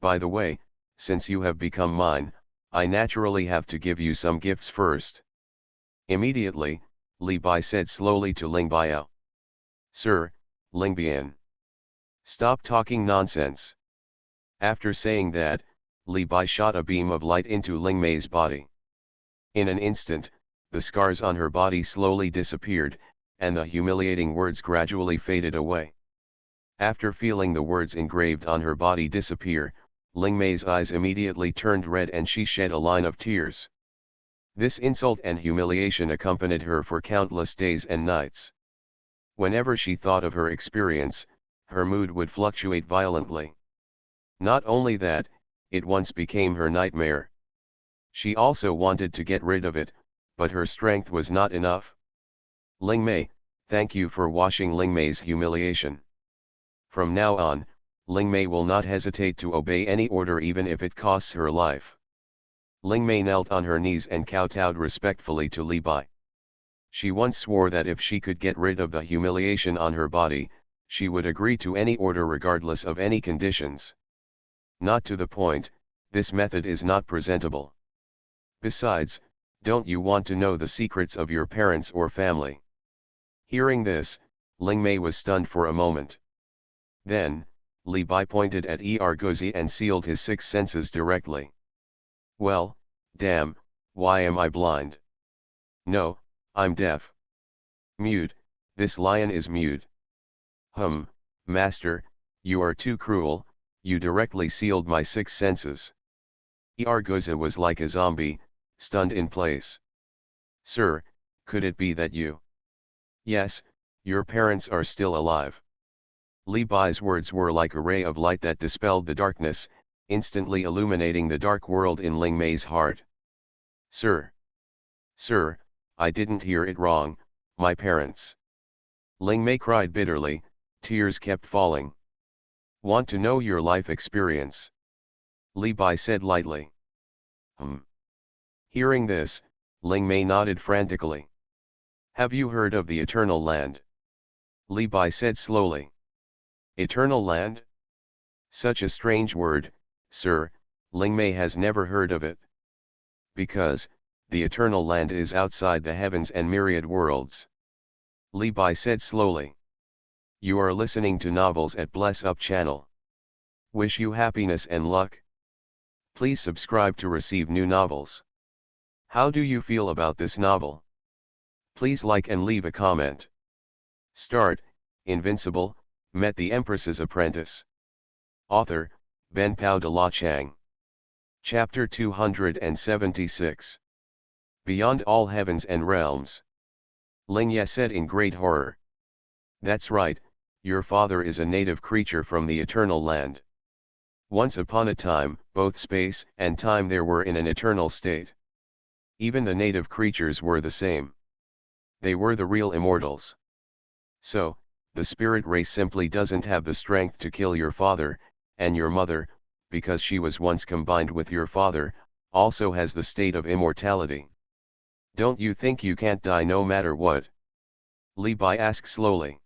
By the way, since you have become mine, I naturally have to give you some gifts first. Immediately, Li Bai said slowly to Ling Biao. Sir, Ling Bian. Stop talking nonsense. After saying that, Li Bai shot a beam of light into Ling Mei's body. In an instant, the scars on her body slowly disappeared, and the humiliating words gradually faded away. After feeling the words engraved on her body disappear, Ling Mei's eyes immediately turned red and she shed a line of tears. This insult and humiliation accompanied her for countless days and nights. Whenever she thought of her experience, her mood would fluctuate violently. Not only that, it once became her nightmare. She also wanted to get rid of it, but her strength was not enough. Ling Mei, thank you for washing Ling Mei's humiliation. From now on, Ling Mei will not hesitate to obey any order even if it costs her life. Ling Mei knelt on her knees and kowtowed respectfully to Li Bai. She once swore that if she could get rid of the humiliation on her body, she would agree to any order regardless of any conditions. Not to the point, this method is not presentable. Besides, don't you want to know the secrets of your parents or family? Hearing this, Ling Mei was stunned for a moment. Then, Li Bai pointed at Iargozi and sealed his six senses directly. Well, damn, why am I blind? No, I'm deaf. Mute, this lion is mute. Master, you are too cruel, you directly sealed my six senses. Iargozi was like a zombie, stunned in place. Sir, could it be that you? Yes, your parents are still alive. Li Bai's words were like a ray of light that dispelled the darkness, instantly illuminating the dark world in Ling Mei's heart. Sir! Sir, I didn't hear it wrong, my parents. Ling Mei cried bitterly, tears kept falling. Want to know your life experience? Li Bai said lightly. Hearing this, Ling Mei nodded frantically. Have you heard of the Eternal Land? Li Bai said slowly. Eternal Land? Such a strange word, sir, Ling Mei has never heard of it. Because, the Eternal Land is outside the heavens and myriad worlds. Li Bai said slowly. You are listening to novels at Bless Up channel. Wish you happiness and luck. Please subscribe to receive new novels. How do you feel about this novel? Please like and leave a comment. Start, Invincible, met the Empress's apprentice. Author, Ben Pao de la Chang. Chapter 276. Beyond all heavens and realms. Ling Ye said in great horror. That's right, your father is a native creature from the Eternal Land. Once upon a time, both space and time there were in an eternal state. Even the native creatures were the same. They were the real immortals. So, the spirit race simply doesn't have the strength to kill your father, and your mother, because she was once combined with your father, also has the state of immortality. Don't you think you can't die no matter what? Li Bai asked slowly.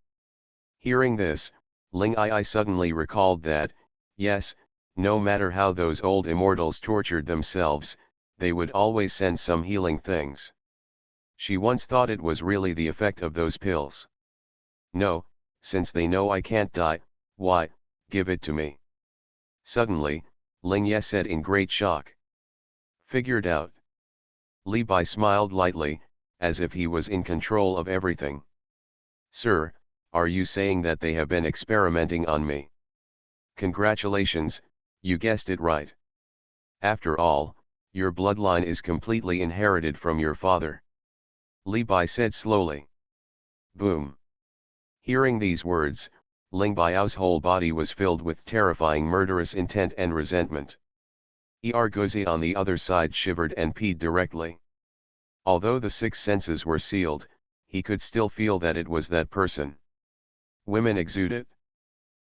Hearing this, Ling Ai suddenly recalled that, yes, no matter how those old immortals tortured themselves, they would always send some healing things. She once thought it was really the effect of those pills. No, since they know I can't die, why, give it to me. Suddenly, Ling Ye said in great shock. Figured out. Li Bai smiled lightly, as if he was in control of everything. Sir, are you saying that they have been experimenting on me? Congratulations, you guessed it right. After all, your bloodline is completely inherited from your father. Li Bai said slowly. Boom. Hearing these words, Ling Baiao's whole body was filled with terrifying murderous intent and resentment. Iargozi on the other side shivered and peed directly. Although the six senses were sealed, he could still feel that it was that person. Women exuded.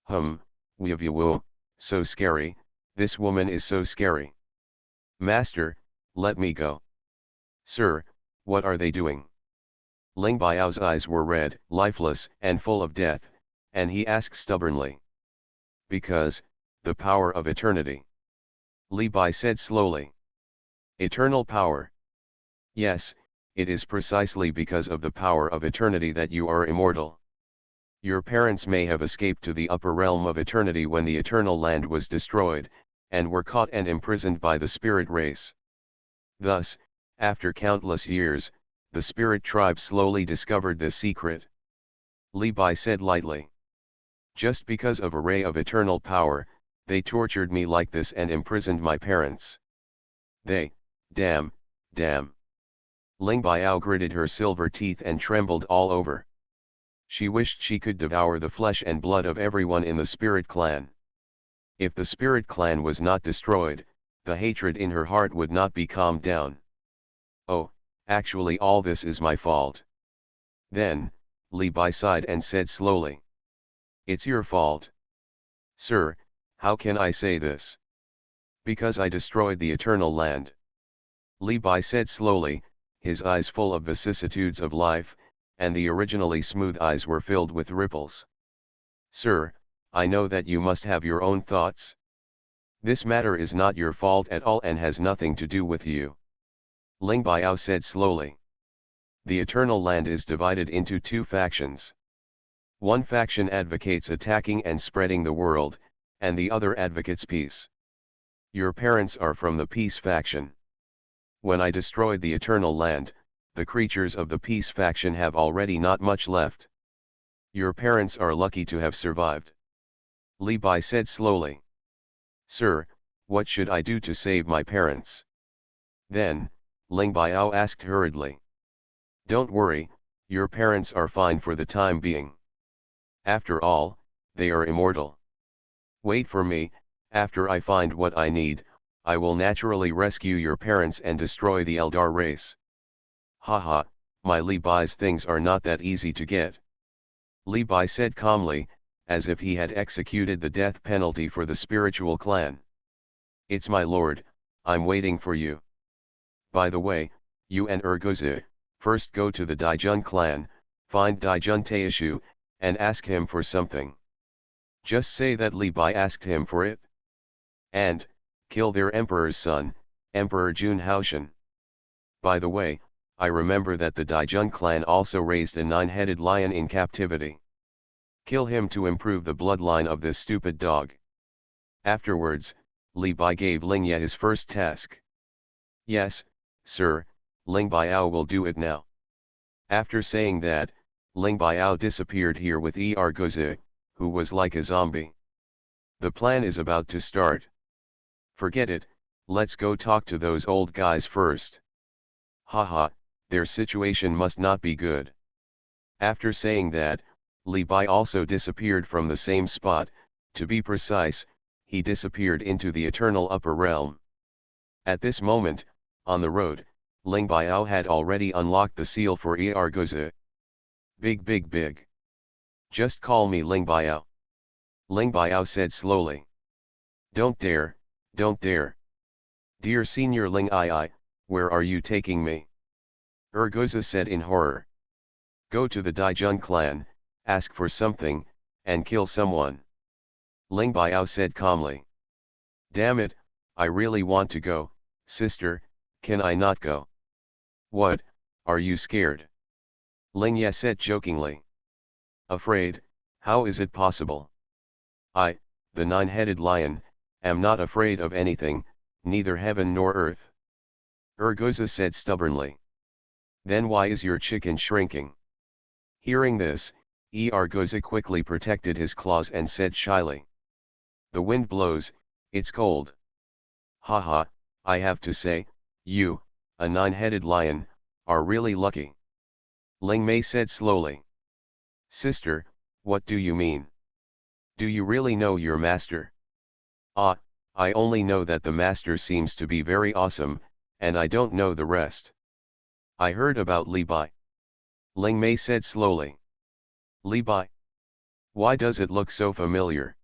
Woo, so scary, this woman is so scary. Master, let me go. Sir, what are they doing? Ling Biao's eyes were red, lifeless, and full of death, and he asked stubbornly. Because, the power of eternity. Li Bai said slowly. Eternal power. Yes, it is precisely because of the power of eternity that you are immortal. Your parents may have escaped to the upper realm of eternity when the eternal land was destroyed, and were caught and imprisoned by the spirit race. Thus, after countless years, the spirit tribe slowly discovered this secret. Li Bai said lightly. Just because of a ray of eternal power, they tortured me like this and imprisoned my parents. Damn. Ling Biao gritted her silver teeth and trembled all over. She wished she could devour the flesh and blood of everyone in the spirit clan. If the spirit clan was not destroyed, the hatred in her heart would not be calmed down. Oh, actually all this is my fault. Then, Li Bai sighed and said slowly. It's your fault. Sir, how can I say this? Because I destroyed the eternal land. Li Bai said slowly, his eyes full of vicissitudes of life, and the originally smooth eyes were filled with ripples. Sir, I know that you must have your own thoughts. This matter is not your fault at all and has nothing to do with you. Ling Biao said slowly. The eternal land is divided into two factions. One faction advocates attacking and spreading the world, and the other advocates peace. Your parents are from the peace faction. When I destroyed the eternal land, the creatures of the peace faction have already not much left. Your parents are lucky to have survived. Li Bai said slowly. Sir, what should I do to save my parents? Then, Ling Biao asked hurriedly. Don't worry, your parents are fine for the time being. After all, they are immortal. Wait for me, after I find what I need, I will naturally rescue your parents and destroy the Eldar race. Haha, my Li Bai's things are not that easy to get. Li Bai said calmly, as if he had executed the death penalty for the spiritual clan. It's my lord, I'm waiting for you. By the way, you and Ergozi, first go to the Daijun clan, find Daijun Taishu, and ask him for something. Just say that Li Bai asked him for it. And, kill their emperor's son, Emperor Xuanhuan. By the way, I remember that the Daijun clan also raised a 9-headed lion in captivity. Kill him to improve the bloodline of this stupid dog. Afterwards, Li Bai gave Ling Ye his first task. Yes, sir, Ling Biao will do it now. After saying that, Ling Biao disappeared here with Ergozi, who was like a zombie. The plan is about to start. Forget it, let's go talk to those old guys first. Haha, their situation must not be good. After saying that, Li Bai also disappeared from the same spot, to be precise, he disappeared into the eternal upper realm. At this moment, on the road, Ling Biao had already unlocked the seal for Ergozi. Big. Just call me Ling Biao. Ling Biao said slowly. Don't dare. Dear Senior Ling Ai, where are you taking me? Ergozi said in horror. Go to the Daijun clan, ask for something, and kill someone. Ling Biao said calmly. Damn it, I really want to go, sister, can I not go? What, are you scared? Ling Ye said jokingly. Afraid, how is it possible? I, the 9-headed lion, am not afraid of anything, neither heaven nor earth. Ergozi said stubbornly. Then why is your chicken shrinking? Hearing this, Ergozi quickly protected his claws and said shyly. The wind blows, it's cold. Haha, I have to say, you, a 9-headed lion, are really lucky. Ling Mei said slowly. Sister, what do you mean? Do you really know your master? Ah, I only know that the master seems to be very awesome, and I don't know the rest. I heard about Li Bai. Ling Mei said slowly. Li Bai. Why does it look so familiar?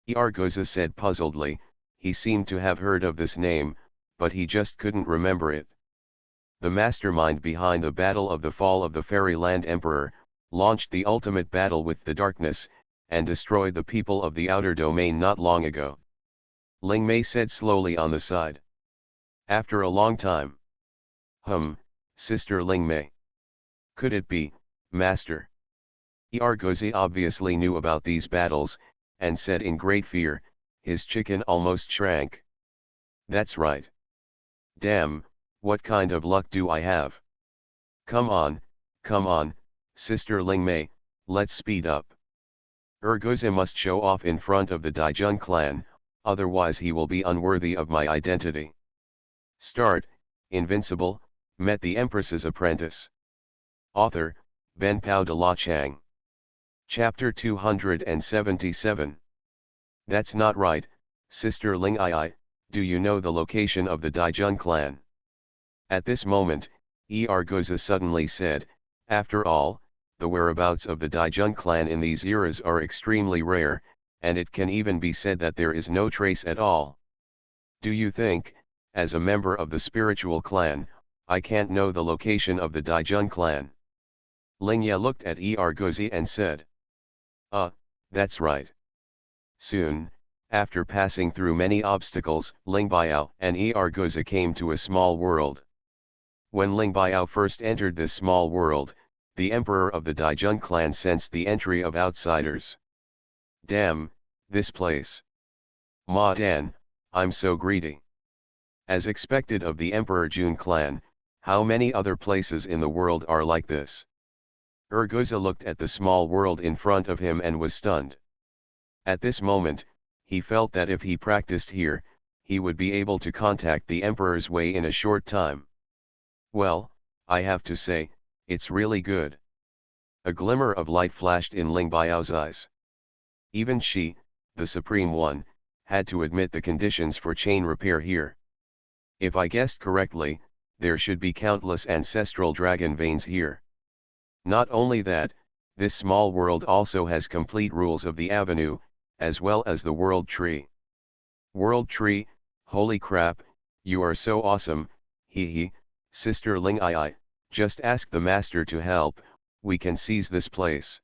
Argoza said puzzledly, he seemed to have heard of this name, but he just couldn't remember it. The mastermind behind the Battle of the Fall of the Fairyland Emperor, launched the ultimate battle with the darkness, and destroyed the people of the outer domain not long ago. Ling Mei said slowly on the side. After a long time. Sister Ling Mei. Could it be, Master? Argozi obviously knew about these battles, and said in great fear, his chicken almost shrank. That's right. Damn, what kind of luck do I have? Come on, Sister Ling Mei, let's speed up. Argozi must show off in front of the Daijun clan, otherwise he will be unworthy of my identity. Start, Invincible, met the Empress's apprentice. Author, Ben Pao de la Chang. Chapter 277. That's not right, Sister Ling Ai, do you know the location of the Daijun clan? At this moment, Argoza suddenly said, after all, the whereabouts of the Daijun clan in these eras are extremely rare, and it can even be said that there is no trace at all. Do you think, as a member of the spiritual clan, I can't know the location of the Daijun clan? Lingya looked at Argozi and said. That's right. Soon, after passing through many obstacles, Ling Biao and Argoza came to a small world. When Ling Biao first entered this small world, the emperor of the Daijun clan sensed the entry of outsiders. Damn, this place. Ma Dan, I'm so greedy. As expected of the Emperor Jun clan, how many other places in the world are like this? Argoza looked at the small world in front of him and was stunned. At this moment, he felt that if he practiced here, he would be able to contact the Emperor's way in a short time. Well, I have to say, it's really good. A glimmer of light flashed in Ling Biao's eyes. Even she, the Supreme One, had to admit the conditions for chain repair here. If I guessed correctly, there should be countless ancestral dragon veins here. Not only that, this small world also has complete rules of the avenue, as well as the world tree. World tree, holy crap, you are so awesome, hee, Sister Ling Ai, just ask the master to help, we can seize this place.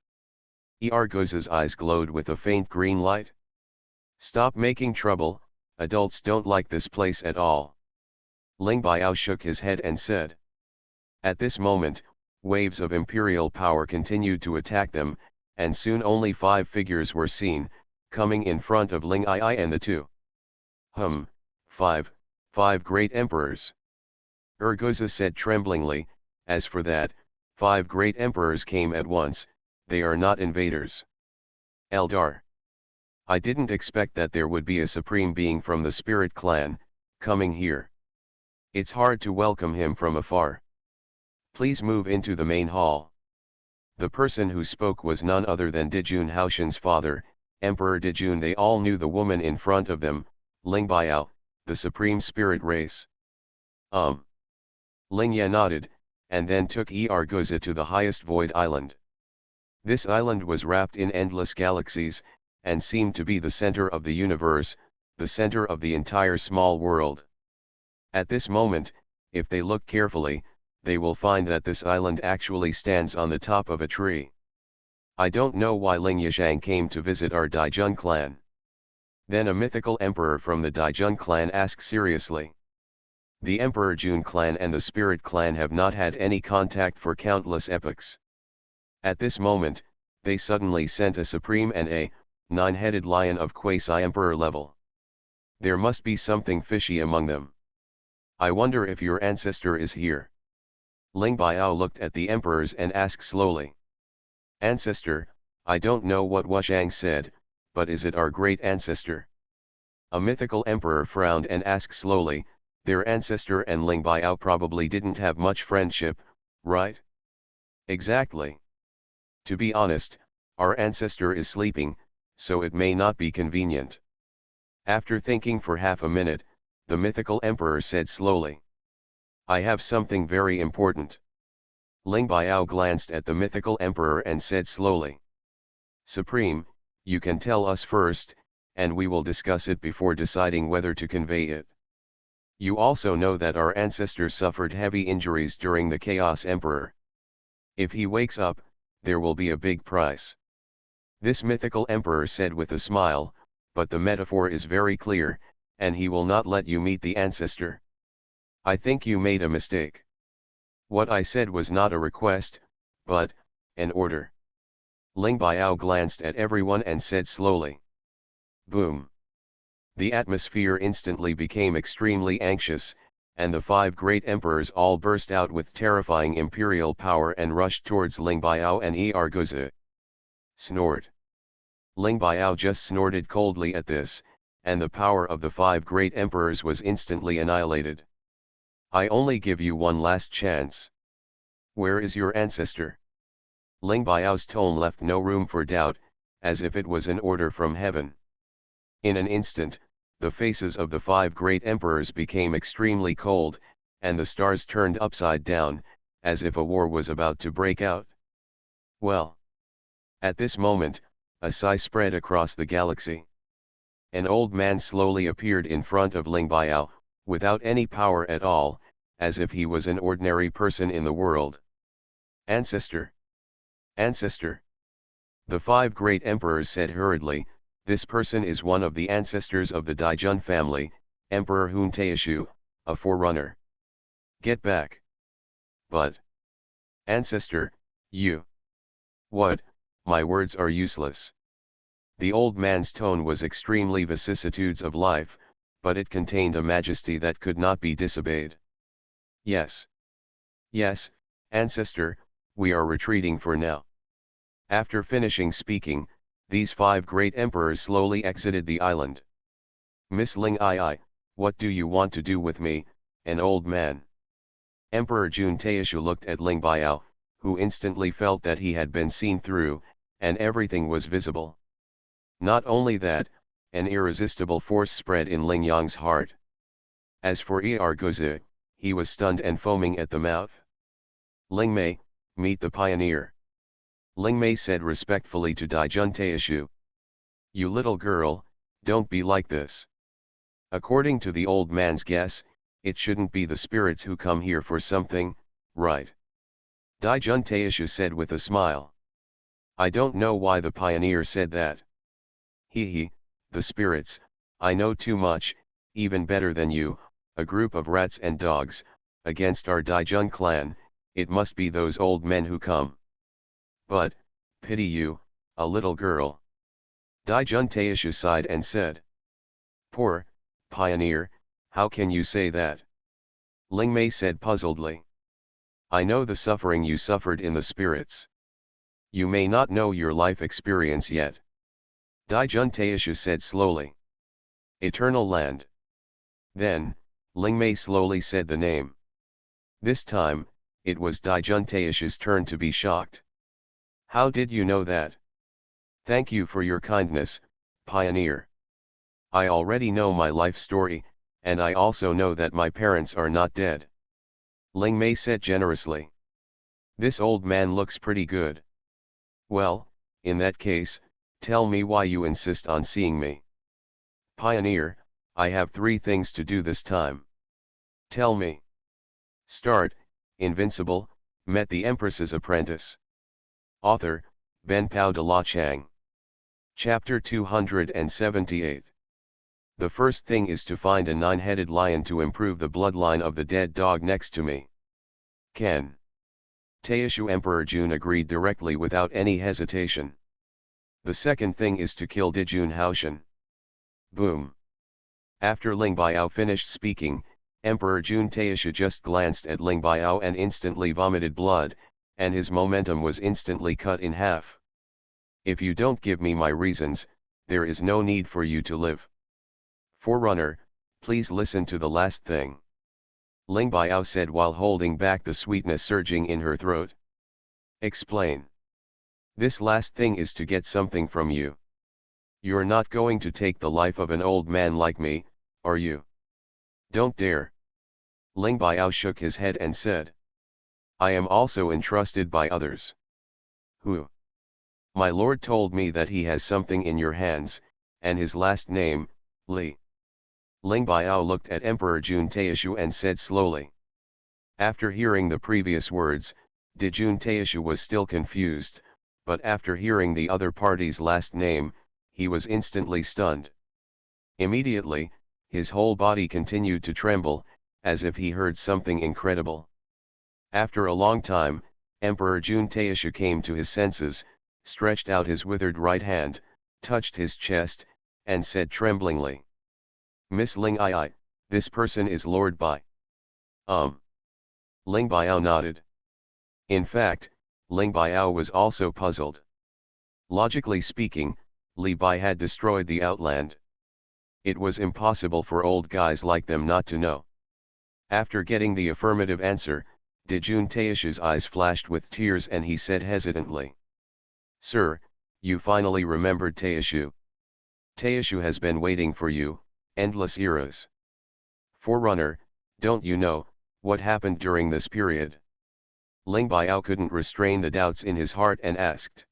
Argoza's eyes glowed with a faint green light. Stop making trouble, adults don't like this place at all. Ling Biao shook his head and said. At this moment, waves of imperial power continued to attack them, and soon only 5 figures were seen, coming in front of Ling Ai and the two. Five great emperors. Argoza said tremblingly, as for that, 5 great emperors came at once, they are not invaders. Eldar. I didn't expect that there would be a supreme being from the spirit clan, coming here. It's hard to welcome him from afar. Please move into the main hall. The person who spoke was none other than Dijun Haoshan's father, Emperor Dijun. They all knew the woman in front of them, Ling Biao, the supreme spirit race. Ling Ye nodded, and then took Argoza to the highest void island. This island was wrapped in endless galaxies, and seemed to be the center of the universe, the center of the entire small world. At this moment, if they look carefully, they will find that this island actually stands on the top of a tree. I don't know why Ling Yizhang came to visit our Daijun clan. Then a mythical emperor from the Daijun clan asked seriously. The Emperor Jun clan and the Spirit clan have not had any contact for countless epochs. At this moment, they suddenly sent a supreme and a 9-headed lion of quasi-emperor level. There must be something fishy among them. I wonder if your ancestor is here. Ling Biao looked at the emperors and asked slowly. Ancestor, I don't know what Wushang said, but is it our great ancestor? A mythical emperor frowned and asked slowly, their ancestor and Ling Biao probably didn't have much friendship, right? Exactly. To be honest, our ancestor is sleeping, so it may not be convenient. After thinking for half a minute, the mythical emperor said slowly. I have something very important. Ling Biao glanced at the mythical emperor and said slowly. Supreme, you can tell us first, and we will discuss it before deciding whether to convey it. You also know that our ancestors suffered heavy injuries during the Chaos Emperor. If he wakes up, there will be a big price. This mythical emperor said with a smile, but the metaphor is very clear, and he will not let you meet the ancestor. I think you made a mistake. What I said was not a request, but an order. Ling Biao glanced at everyone and said slowly. Boom. The atmosphere instantly became extremely anxious, and the 5 great emperors all burst out with terrifying imperial power and rushed towards Ling Biao and Ergoze. Snort. Ling Biao just snorted coldly at this, and the power of the 5 great emperors was instantly annihilated. I only give you one last chance. Where is your ancestor? Ling Biao's tone left no room for doubt, as if it was an order from heaven. In an instant, the faces of the 5 great emperors became extremely cold, and the stars turned upside down, as if a war was about to break out. Well. At this moment, a sigh spread across the galaxy. An old man slowly appeared in front of Ling Biao, without any power at all, as if he was an ordinary person in the world. Ancestor! Ancestor! The 5 great emperors said hurriedly, this person is one of the ancestors of the Daijun family, Emperor Hun Taishu, a forerunner. Get back. But. Ancestor, you. What, my words are useless. The old man's tone was extremely vicissitudes of life, but it contained a majesty that could not be disobeyed. Yes. Yes, ancestor, we are retreating for now. After finishing speaking, these 5 great emperors slowly exited the island. Miss Ling Ai, what do you want to do with me, an old man? Emperor Jun Taishu looked at Ling Biao, who instantly felt that he had been seen through, and everything was visible. Not only that, an irresistible force spread in Ling Yang's heart. As for Ergoze, he was stunned and foaming at the mouth. Ling Mei, meet the pioneer. Ling Mei said respectfully to Daijun Taishu. You little girl, don't be like this. According to the old man's guess, it shouldn't be the spirits who come here for something, right? Daijun Taishu said with a smile. I don't know why the pioneer said that. He, the spirits, I know too much, even better than you, a group of rats and dogs, against our Daijun clan, it must be those old men who come. But, pity you, a little girl. Daijun Taishu sighed and said. Poor, pioneer, how can you say that? Ling Mei said puzzledly. I know the suffering you suffered in the spirits. You may not know your life experience yet. Daijun Taishu said slowly. Eternal Land. Then, Ling Mei slowly said the name. This time, it was Daijun Taishu's turn to be shocked. How did you know that? Thank you for your kindness, pioneer. I already know my life story, and I also know that my parents are not dead. Ling Mei said generously. This old man looks pretty good. Well, in that case, tell me why you insist on seeing me. Pioneer, I have 3 things to do this time. Tell me. Start, Invincible, met the Empress's apprentice. Author, Ben Pao de la Chang. Chapter 278. The first thing is to find a 9-headed lion to improve the bloodline of the dead dog next to me. Ken. Taishu Emperor Jun agreed directly without any hesitation. The second thing is to kill Dijun Haoshan. Boom. After Ling Biao finished speaking, Emperor Jun Taishu just glanced at Ling Biao and instantly vomited blood, and his momentum was instantly cut in half. If you don't give me my reasons, there is no need for you to live. Forerunner, please listen to the last thing. Ling Biao said while holding back the sweetness surging in her throat. Explain. This last thing is to get something from you. You're not going to take the life of an old man like me, are you? Don't dare. Ling Biao shook his head and said. I am also entrusted by others. Who? My lord told me that he has something in your hands, and his last name, Li. Ling Biao looked at Emperor Jun Taishu and said slowly. After hearing the previous words, Jun Taishu was still confused, but after hearing the other party's last name, he was instantly stunned. Immediately, his whole body continued to tremble, as if he heard something incredible. After a long time, Emperor Jun Taishu came to his senses, stretched out his withered right hand, touched his chest, and said tremblingly. Miss Ling Ai, this person is Lord Bai. Ling Biao nodded. In fact, Ling Biao was also puzzled. Logically speaking, Li Bai had destroyed the Outland. It was impossible for old guys like them not to know. After getting the affirmative answer, Jun Taishu's eyes flashed with tears and he said hesitantly. Sir, you finally remembered Taishu. Taishu has been waiting for you, endless eras. Forerunner, don't you know, what happened during this period? Ling Biao couldn't restrain the doubts in his heart and asked.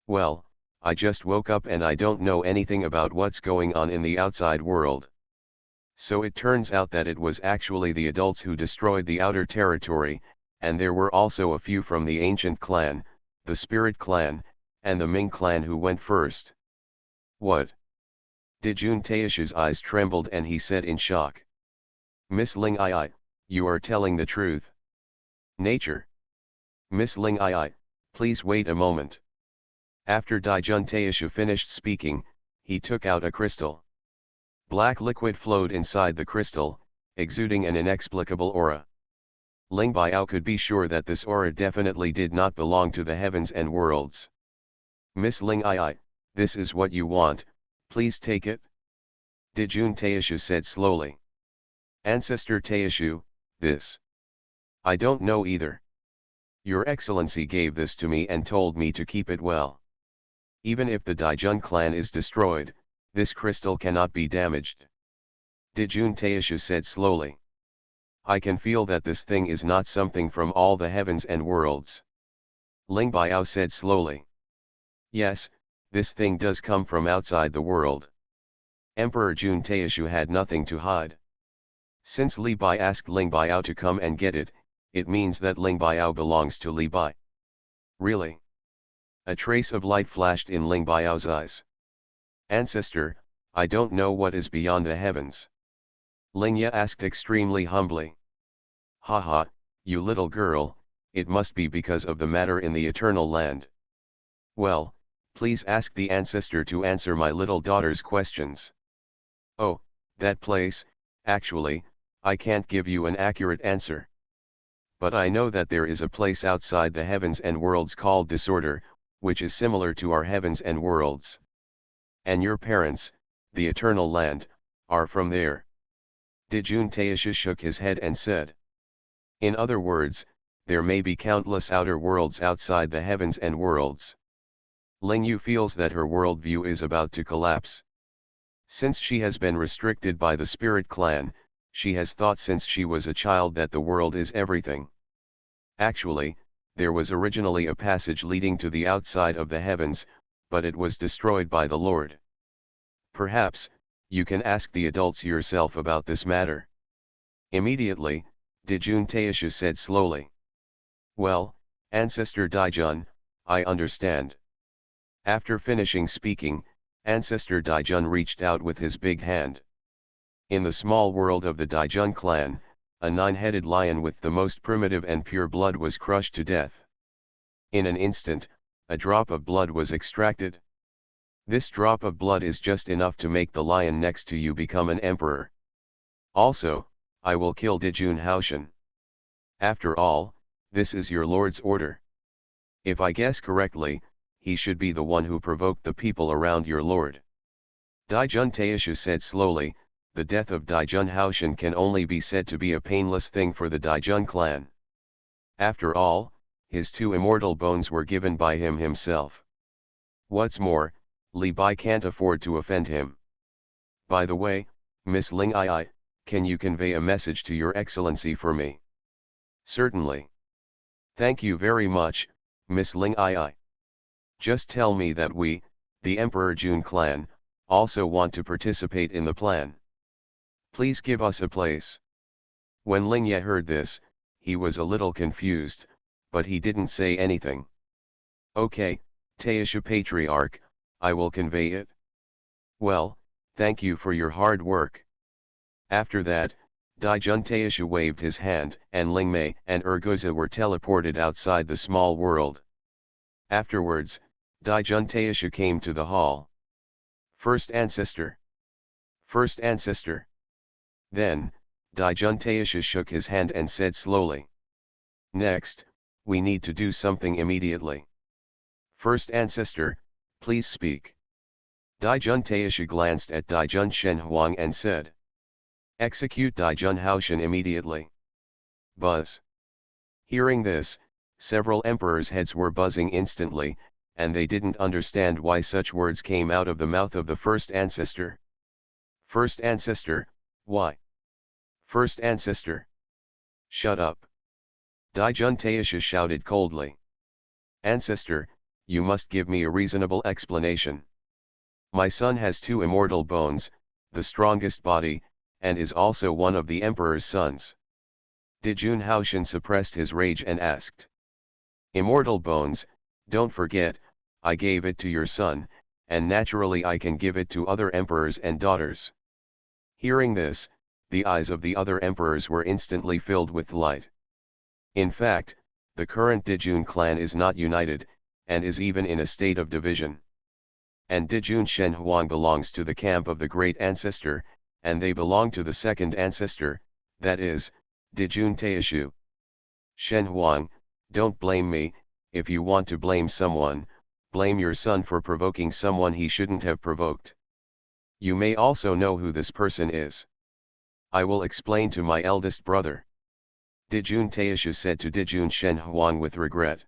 Well, I just woke up and I don't know anything about what's going on in the outside world. So it turns out that it was actually the adults who destroyed the outer territory, and there were also a few from the ancient clan, the Spirit clan, and the Ming clan who went first. What? Jun Taishu's eyes trembled and he said in shock. Miss Ling Ai, you are telling the truth. Nature. Miss Ling Ai, please wait a moment. After Jun Taishu finished speaking, he took out a crystal. Black liquid flowed inside the crystal, exuding an inexplicable aura. Ling Biao could be sure that this aura definitely did not belong to the heavens and worlds. Miss Ling Ai, this is what you want, please take it. Jun Taishu said slowly. Ancestor Taishu, this. I don't know either. Your Excellency gave this to me and told me to keep it well. Even if the Daijun clan is destroyed, this crystal cannot be damaged. Jun Taishu said slowly. I can feel that this thing is not something from all the heavens and worlds. Ling Biao said slowly. Yes, this thing does come from outside the world. Emperor Jun Taishu had nothing to hide. Since Li Bai asked Ling Biao to come and get it, it means that Ling Biao belongs to Li Bai. Really? A trace of light flashed in Ling Biao's eyes. Ancestor, I don't know what is beyond the heavens. Ling Ya asked extremely humbly. Haha, you little girl, it must be because of the matter in the eternal land. Well, please ask the ancestor to answer my little daughter's questions. Oh, that place, actually, I can't give you an accurate answer. But I know that there is a place outside the heavens and worlds called disorder, which is similar to our heavens and worlds. And your parents, the eternal land, are from there. Jun Taishu shook his head and said. In other words, there may be countless outer worlds outside the heavens and worlds. Ling Yu feels that her worldview is about to collapse. Since she has been restricted by the Spirit clan, she has thought since she was a child that the world is everything. Actually, there was originally a passage leading to the outside of the heavens, but it was destroyed by the Lord. Perhaps, you can ask the adults yourself about this matter. Immediately, Jun Taishu said slowly. Well, Ancestor Daijun, I understand. After finishing speaking, Ancestor Daijun reached out with his big hand. In the small world of the Daijun clan, a 9-headed lion with the most primitive and pure blood was crushed to death. In an instant, a drop of blood was extracted. This drop of blood is just enough to make the lion next to you become an emperor. Also, I will kill Jun Haoshan. After all, this is your lord's order. If I guess correctly, he should be the one who provoked the people around your lord. Daijun Taishu said slowly, the death of Jun Haoshan can only be said to be a painless thing for the Daijun clan. After all, his 2 immortal bones were given by him himself. What's more, Li Bai can't afford to offend him. By the way, Miss Ling Ai, can you convey a message to your excellency for me? Certainly. Thank you very much, Miss Ling Ai. Just tell me that we, the Emperor Jun clan, also want to participate in the plan. Please give us a place. When Ling Ye heard this, he was a little confused, but he didn't say anything. Okay, Taisha Patriarch, I will convey it. Well, thank you for your hard work. After that, Daijun Taisha waved his hand and Ling Mei and Urguza were teleported outside the small world. Afterwards, Daijun Taisha came to the hall. First ancestor. First ancestor. Then, Daijun Taisha shook his hand and said slowly. Next, we need to do something immediately. First ancestor, please speak. Daijun Taisha glanced at Daijun Xuanhuan and said. Execute Daijun Haoshan immediately. Buzz. Hearing this, several emperors' heads were buzzing instantly, and they didn't understand why such words came out of the mouth of the first ancestor. First ancestor, why? First ancestor. Shut up. Daijun Taisha shouted coldly. Ancestor, you must give me a reasonable explanation. My son has 2 immortal bones, the strongest body, and is also one of the emperor's sons. Dijun Haoshan suppressed his rage and asked. Immortal bones, don't forget, I gave it to your son, and naturally I can give it to other emperors and daughters. Hearing this, the eyes of the other emperors were instantly filled with light. In fact, the current Dijun clan is not united, and is even in a state of division. And Dijun Xuanhuan belongs to the camp of the great ancestor, and they belong to the second ancestor, that is, Dijun Taishu. Xuanhuan, don't blame me, if you want to blame someone, blame your son for provoking someone he shouldn't have provoked. You may also know who this person is. I will explain to my eldest brother. Dijun Taishu said to Dijun Xuanhuan with regret.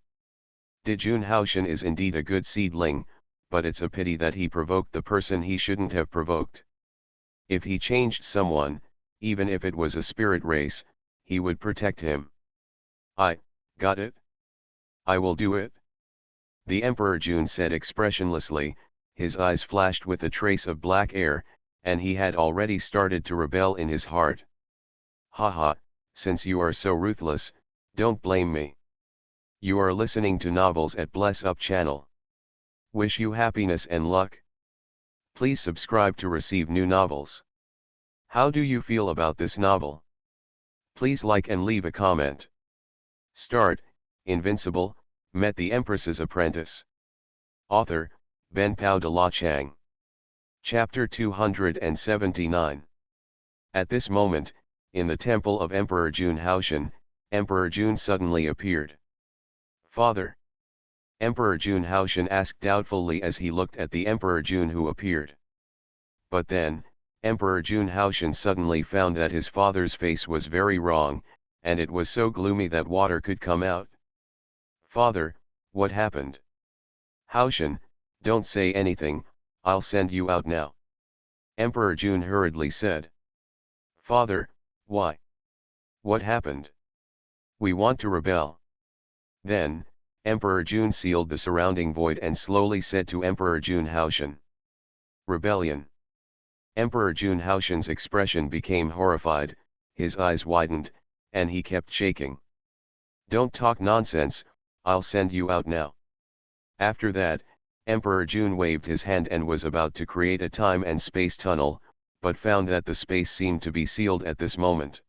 Dijun Haoshan is indeed a good seedling, but it's a pity that he provoked the person he shouldn't have provoked. If he changed someone, even if it was a spirit race, he would protect him. I got it? I will do it. The Emperor Jun said expressionlessly, his eyes flashed with a trace of black air, and he had already started to rebel in his heart. Haha, since you are so ruthless, don't blame me. You are listening to novels at Bless Up channel. Wish you happiness and luck. Please subscribe to receive new novels. How do you feel about this novel? Please like and leave a comment. Start, Invincible, met the Empress's apprentice. Author, Ben Pao de la Chang. Chapter 279. At this moment, in the temple of Emperor Jun Haoshan, Emperor Jun suddenly appeared. Father. Emperor Jun Haoshan asked doubtfully as he looked at the Emperor Jun who appeared. But then, Emperor Jun Haoshan suddenly found that his father's face was very wrong, and it was so gloomy that water could come out. Father, what happened? Haoshan, don't say anything, I'll send you out now. Emperor Jun hurriedly said. Father, why? What happened? We want to rebel. Then, Emperor Jun sealed the surrounding void and slowly said to Emperor Jun Haoshan. Rebellion. Emperor Jun Haoshan's expression became horrified, his eyes widened, and he kept shaking. Don't talk nonsense, I'll send you out now. After that, Emperor Jun waved his hand and was about to create a time and space tunnel, but found that the space seemed to be sealed at this moment.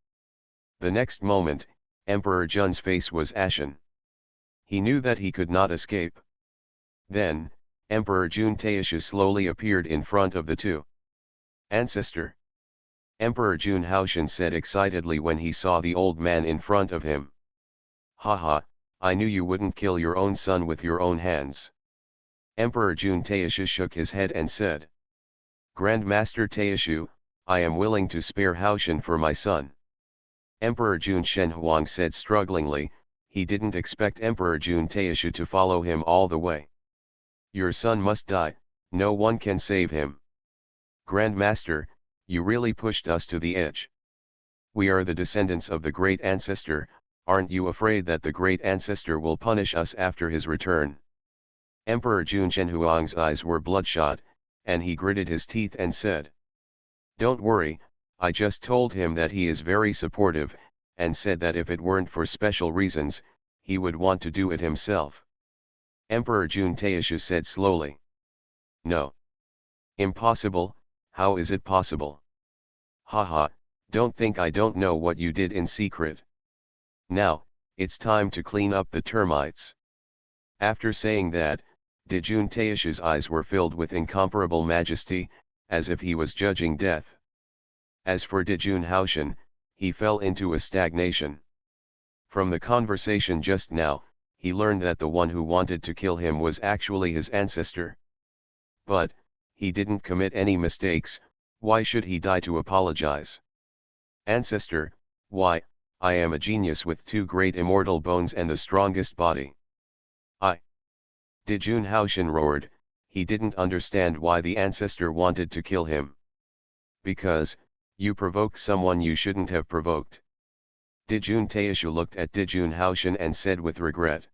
The next moment, Emperor Jun's face was ashen. He knew that he could not escape. Then, Emperor Jun Taishu slowly appeared in front of the two. Ancestor. Emperor Jun Haoshan said excitedly when he saw the old man in front of him. Haha, I knew you wouldn't kill your own son with your own hands. Emperor Jun Taishu shook his head and said. Grandmaster Taishu, I am willing to spare Haoshan for my son. Emperor Jun Xuanhuan said strugglingly, he didn't expect Emperor Jun Taishu to follow him all the way. Your son must die, no one can save him. Grandmaster, you really pushed us to the edge. We are the descendants of the great ancestor, Aren't you afraid that the great ancestor will punish us after his return? Emperor Xuanhuan's eyes were bloodshot, and he gritted his teeth and said, "Don't worry, I just told him that he is very supportive, and said that if it weren't for special reasons, he would want to do it himself." Emperor Taishu said slowly. "No. Impossible, how is it possible? Haha, don't think I don't know what you did in secret. Now, it's time to clean up the termites." After saying that, Dijun Taishu's eyes were filled with incomparable majesty, as if he was judging death. As for Dijun Haoshan, he fell into a stagnation. From the conversation just now, he learned that the one who wanted to kill him was actually his ancestor. But, he didn't commit any mistakes, why should he die to apologize? "Ancestor, why, I am a genius with 2 great immortal bones and the strongest body." Dijun Haoshan roared. He didn't understand why the ancestor wanted to kill him. "Because, you provoked someone you shouldn't have provoked." Dijun Taishu looked at Dijun Haoshan and said with regret.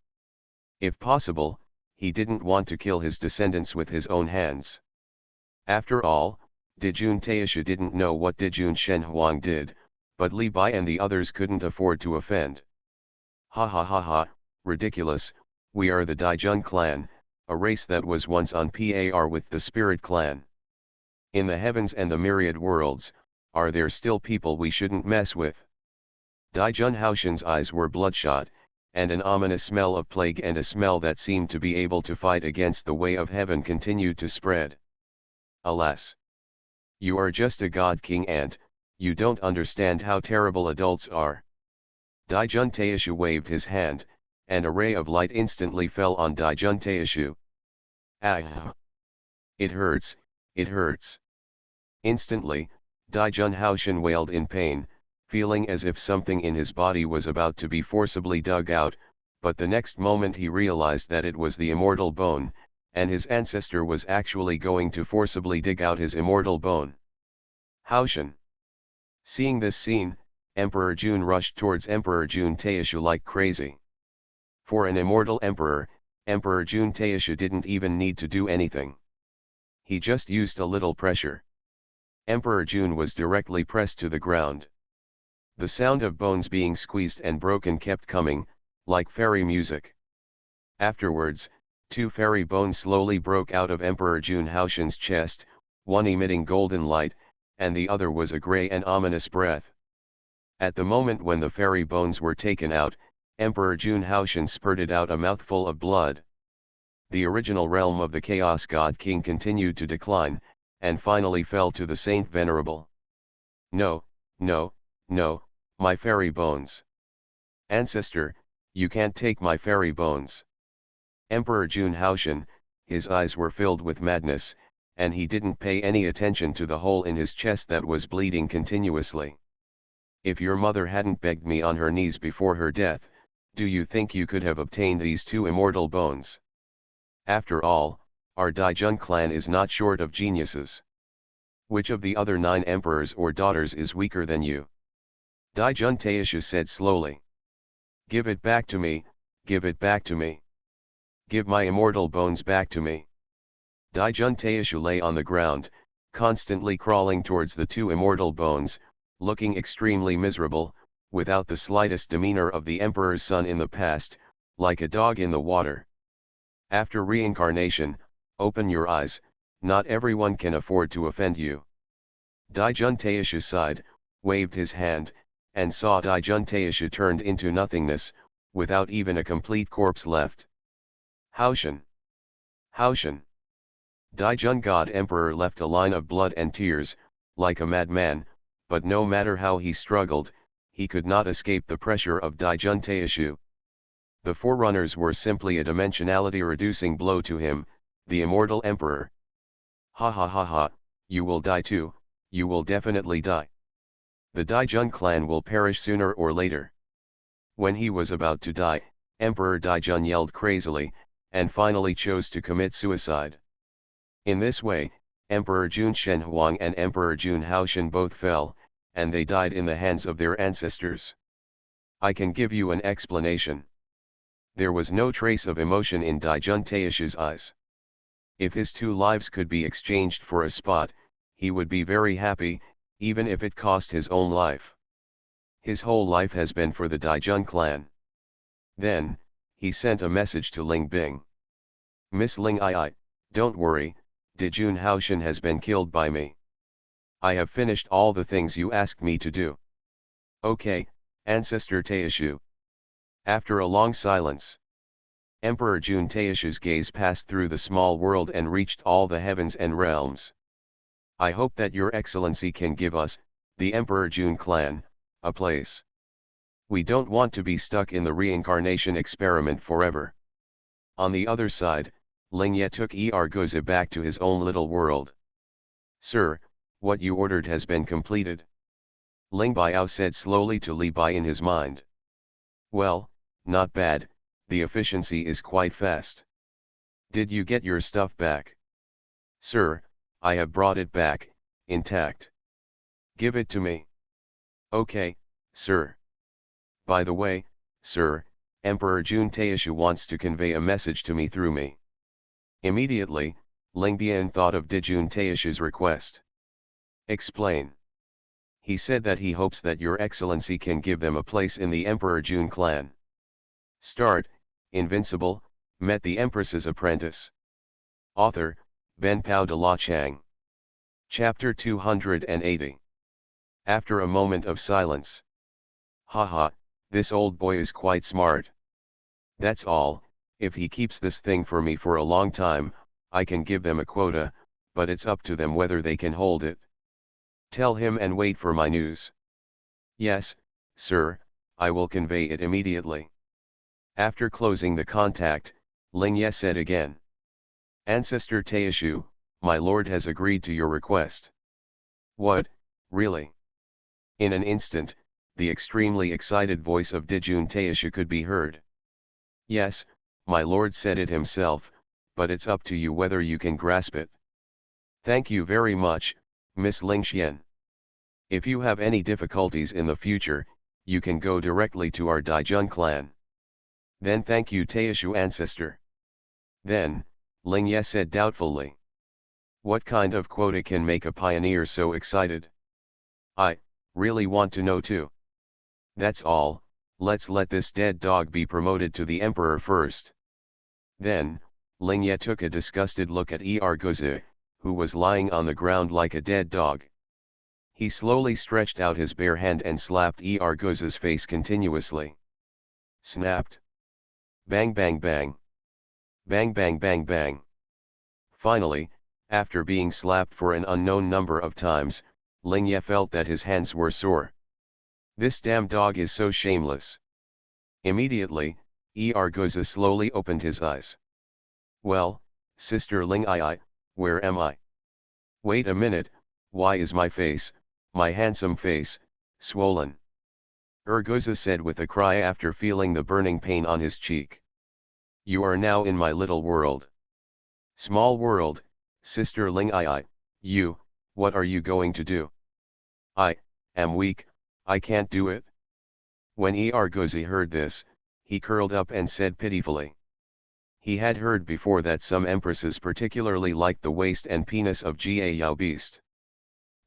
If possible, he didn't want to kill his descendants with his own hands. After all, Dijun Taishu didn't know what Dijun Shenhuang did, but Li Bai and the others couldn't afford to offend. "Ha ha ha ha, ridiculous, we are the Daijun clan, a race that was once on par with the spirit clan. In the heavens and the myriad worlds, are there still people we shouldn't mess with?" Daijun Haoshan's eyes were bloodshot, and an ominous smell of plague and a smell that seemed to be able to fight against the way of heaven continued to spread. "Alas! You are just a god king and, you don't understand how terrible adults are." Daijun Taishu waved his hand, and a ray of light instantly fell on Daijun Taishu. "Ah! It hurts, it hurts." Instantly, Daijun Haoshan wailed in pain, feeling as if something in his body was about to be forcibly dug out, but the next moment he realized that it was the immortal bone, and his ancestor was actually going to forcibly dig out his immortal bone. "Haoshan!" Seeing this scene, Emperor Jun rushed towards Emperor Jun Taishu like crazy. For an immortal emperor, Emperor Jun Taishu didn't even need to do anything. He just used a little pressure. Emperor Jun was directly pressed to the ground. The sound of bones being squeezed and broken kept coming, like fairy music. Afterwards, 2 fairy bones slowly broke out of Emperor Jun Haoshan's chest, one emitting golden light, and the other was a grey and ominous breath. At the moment when the fairy bones were taken out, Emperor Jun Haoshan spurted out a mouthful of blood. The original realm of the Chaos God King continued to decline, and finally fell to the Saint Venerable. "No, no, no, my fairy bones. Ancestor, you can't take my fairy bones." Emperor Jun Haoshan, his eyes were filled with madness, and he didn't pay any attention to the hole in his chest that was bleeding continuously. "If your mother hadn't begged me on her knees before her death, do you think you could have obtained these 2 immortal bones? After all, our Daijun clan is not short of geniuses. Which of the other 9 emperors or daughters is weaker than you?" Daijun Taishu said slowly. "Give it back to me, give it back to me. Give my immortal bones back to me." Daijun Taishu lay on the ground, constantly crawling towards the 2 immortal bones, looking extremely miserable, without the slightest demeanor of the emperor's son in the past, like a dog in the water. "After reincarnation, open your eyes, not everyone can afford to offend you." Daijun Taishu sighed, waved his hand, and saw Daijun Taishu turned into nothingness, without even a complete corpse left. "Haoshan! Haoshan!" Daijun God Emperor left a line of blood and tears, like a madman, but no matter how he struggled, he could not escape the pressure of Daijun Taishu. The Forerunners were simply a dimensionality-reducing blow to him, the immortal emperor. "Ha ha ha ha, you will die too, you will definitely die. The Daijun clan will perish sooner or later." When he was about to die, Emperor Daijun yelled crazily, and finally chose to commit suicide. In this way, Emperor Jun Shenhuang and Emperor Jun Haoshan both fell, and they died in the hands of their ancestors. I can give you an explanation. There was no trace of emotion in Daijun Taishu's eyes. If his 2 lives could be exchanged for a spot, he would be very happy, even if it cost his own life. His whole life has been for the Daijun clan. Then, he sent a message to Ling Bing. Miss Ling Ai, don't worry, Dijun Haoshan has been killed by me. I have finished all the things you asked me to do. Okay, Ancestor Taishu. After a long silence, Emperor Jun Taishu's gaze passed through the small world and reached all the heavens and realms. I hope that your excellency can give us, the Emperor Jun clan, a place. We don't want to be stuck in the reincarnation experiment forever. On the other side, Ling Ye took Gozi back to his own little world. Sir, what you ordered has been completed. Ling Biao said slowly to Li Bai in his mind. Well, not bad, the efficiency is quite fast. Did you get your stuff back? Sir, I have brought it back, intact. Give it to me. Okay, sir. By the way, sir, Emperor Jun Taishu wants to convey a message to me through me. Immediately, Ling Bian thought of Dijun Taishu's request. Explain. He said that he hopes that your excellency can give them a place in the Emperor Jun clan. Start, Invincible, met the Empress's apprentice. Author, Ben Pao de la Chang. Chapter 280. After a moment of silence. Haha, this old boy is quite smart. That's all, if he keeps this thing for me for a long time, I can give them a quota, but it's up to them whether they can hold it. Tell him and wait for my news. Yes, sir, I will convey it immediately. After closing the contact, Ling Ye said again. Ancestor Taishu, my lord has agreed to your request. What, really? In an instant, the extremely excited voice of Dijun Taishu could be heard. Yes, my lord said it himself, but it's up to you whether you can grasp it. Thank you very much, Miss Ling Xian. If you have any difficulties in the future, you can go directly to our Daijun clan. Then thank you Taishu ancestor. Then, Ling Ye said doubtfully. What kind of quota can make a pioneer so excited? I really want to know too. That's all, let's let this dead dog be promoted to the emperor first. Then, Ling Ye took a disgusted look at Gozi, who was lying on the ground like a dead dog. He slowly stretched out his bare hand and slapped Gozi's face continuously. Snapped. Bang bang bang. Bang bang bang bang. Finally, after being slapped for an unknown number of times, Ling Ye felt that his hands were sore. This damn dog is so shameless. Immediately, Gozi slowly opened his eyes. Well, Sister Ling Ai, where am I? Wait a minute, why is my face, my handsome face, swollen? Gozi said with a cry after feeling the burning pain on his cheek. You are now in my little world. Small world, Sister Ling Ai, what are you going to do? I am weak, I can't do it. When Gozi heard this, he curled up and said pitifully. He had heard before that some empresses particularly liked the waist and penis of Yao beast.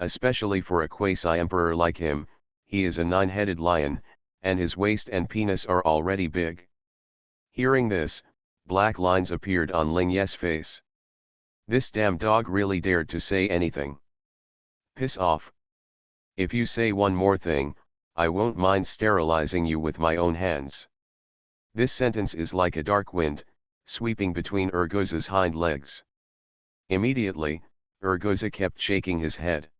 Especially for a quasi-emperor like him, he is a 9-headed lion, and his waist and penis are already big. Hearing this, black lines appeared on Ling Ye's face. This damn dog really dared to say anything. Piss off. If you say one more thing, I won't mind sterilizing you with my own hands. This sentence is like a dark wind, sweeping between Gozi's hind legs. Immediately, Gozi kept shaking his head.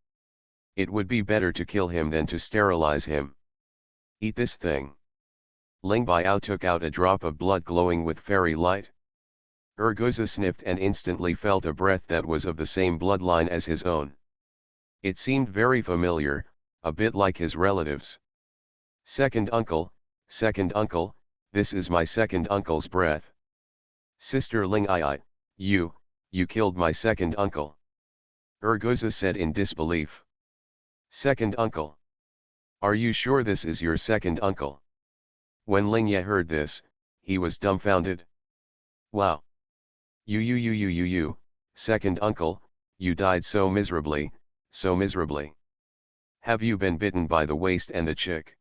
It would be better to kill him than to sterilize him. Eat this thing. Ling Biao took out a drop of blood glowing with fairy light. Gozi sniffed and instantly felt a breath that was of the same bloodline as his own. It seemed very familiar, a bit like his relatives. Second uncle, this is my second uncle's breath. Sister Ling Ai, you killed my second uncle. Gozi said in disbelief. Second uncle. Are you sure this is your second uncle? When Ling Ye heard this, he was dumbfounded. Wow! You, second uncle, you died so miserably, so miserably. Have you been bitten by the waist and the chick?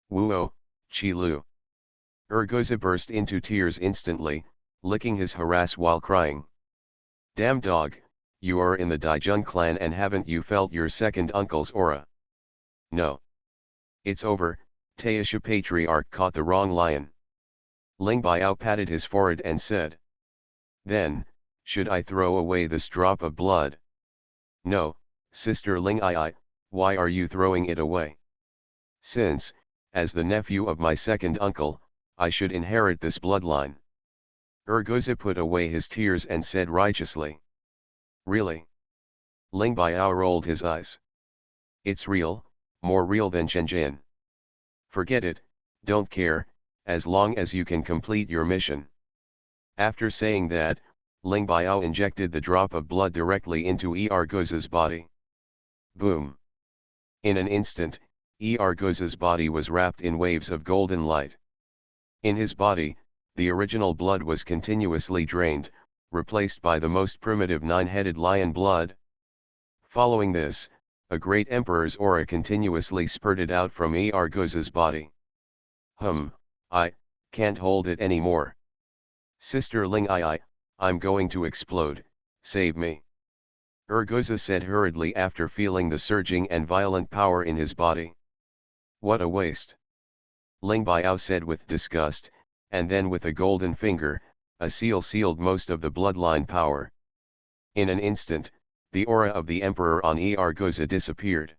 Woo-oh, Chi Lu. Urgoza burst into tears instantly, licking his harass while crying. Damn dog, you are in the Daijun clan and haven't you felt your second uncle's aura? No. It's over, Taisha Patriarch caught the wrong lion. Ling Biao patted his forehead and said. Then, should I throw away this drop of blood? No, Sister Ling Ai, why are you throwing it away? Since, as the nephew of my second uncle, I should inherit this bloodline. Urgoza put away his tears and said righteously. Really? Ling Biao rolled his eyes. It's real, more real than Shenzhen. Forget it, don't care, as long as you can complete your mission. After saying that, Ling Biao injected the drop of blood directly into Urgoza's body. Boom! In an instant, Urgoza's body was wrapped in waves of golden light. In his body, the original blood was continuously drained, replaced by the most primitive nine-headed lion blood. Following this, a great emperor's aura continuously spurted out from Urgoza's body. I can't hold it anymore. Sister Ling Ai, I'm going to explode, save me. Urgoza said hurriedly after feeling the surging and violent power in his body. What a waste. Ling Biao said with disgust, and then with a golden finger, a seal sealed most of the bloodline power. In an instant, the aura of the emperor on Urgoza disappeared.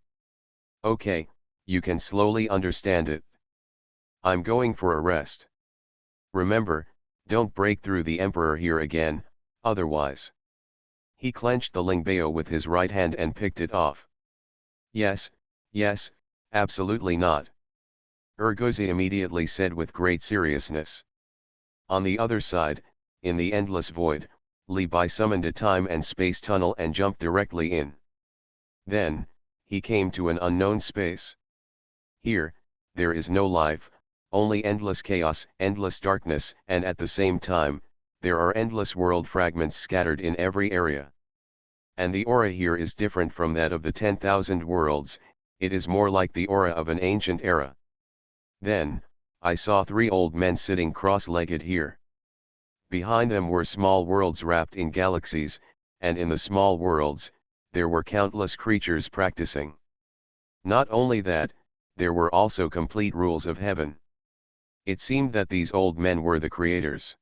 Okay, you can slowly understand it. I'm going for a rest. Remember, don't break through the emperor here again, otherwise. He clenched the lingbao with his right hand and picked it off. Yes, absolutely not. Urgoza immediately said with great seriousness. On the other side, in the endless void, Li Bai summoned a time and space tunnel and jumped directly in. Then, he came to an unknown space. Here, there is no life, only endless chaos, endless darkness, and at the same time, there are endless world fragments scattered in every area. And the aura here is different from that of the 10,000 worlds, it is more like the aura of an ancient era. Then, I saw 3 old men sitting cross-legged here. Behind them were small worlds wrapped in galaxies, and in the small worlds, there were countless creatures practicing. Not only that, there were also complete rules of heaven. It seemed that these old men were the creators.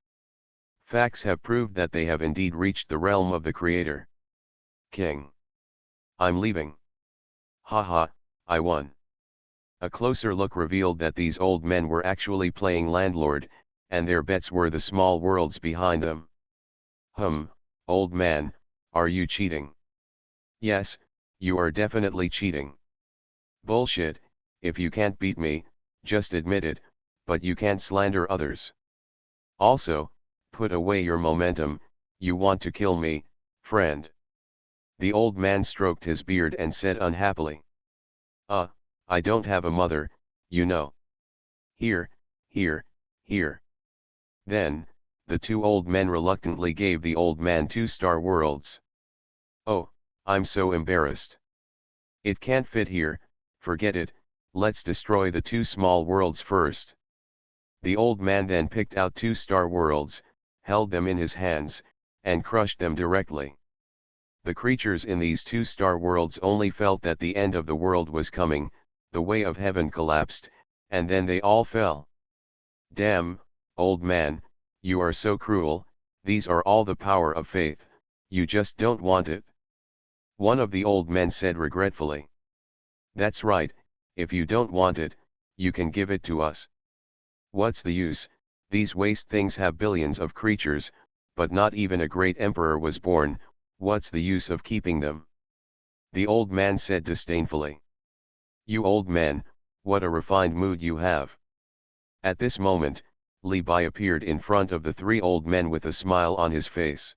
Facts have proved that they have indeed reached the realm of the creator. King. I'm leaving. Haha, I won. A closer look revealed that these old men were actually playing landlord, and their bets were the small worlds behind them. Old man, are you cheating? Yes, you are definitely cheating. Bullshit, if you can't beat me, just admit it, but you can't slander others. Also, put away your momentum, you want to kill me, friend. The old man stroked his beard and said unhappily. I don't have a mother, you know. Here. Then, the 2 old men reluctantly gave the old man 2 star worlds. Oh, I'm so embarrassed. It can't fit here, forget it, let's destroy the 2 small worlds first. The old man then picked out 2 star worlds, held them in his hands, and crushed them directly. The creatures in these 2 star worlds only felt that the end of the world was coming, the way of heaven collapsed, and then they all fell. Damn, old man, you are so cruel, these are all the power of faith, you just don't want it. One of the old men said regretfully. That's right, if you don't want it, you can give it to us. What's the use, these waste things have billions of creatures, but not even a great emperor was born, what's the use of keeping them? The old man said disdainfully. You old man, what a refined mood you have. At this moment, Li Bai appeared in front of the 3 old men with a smile on his face.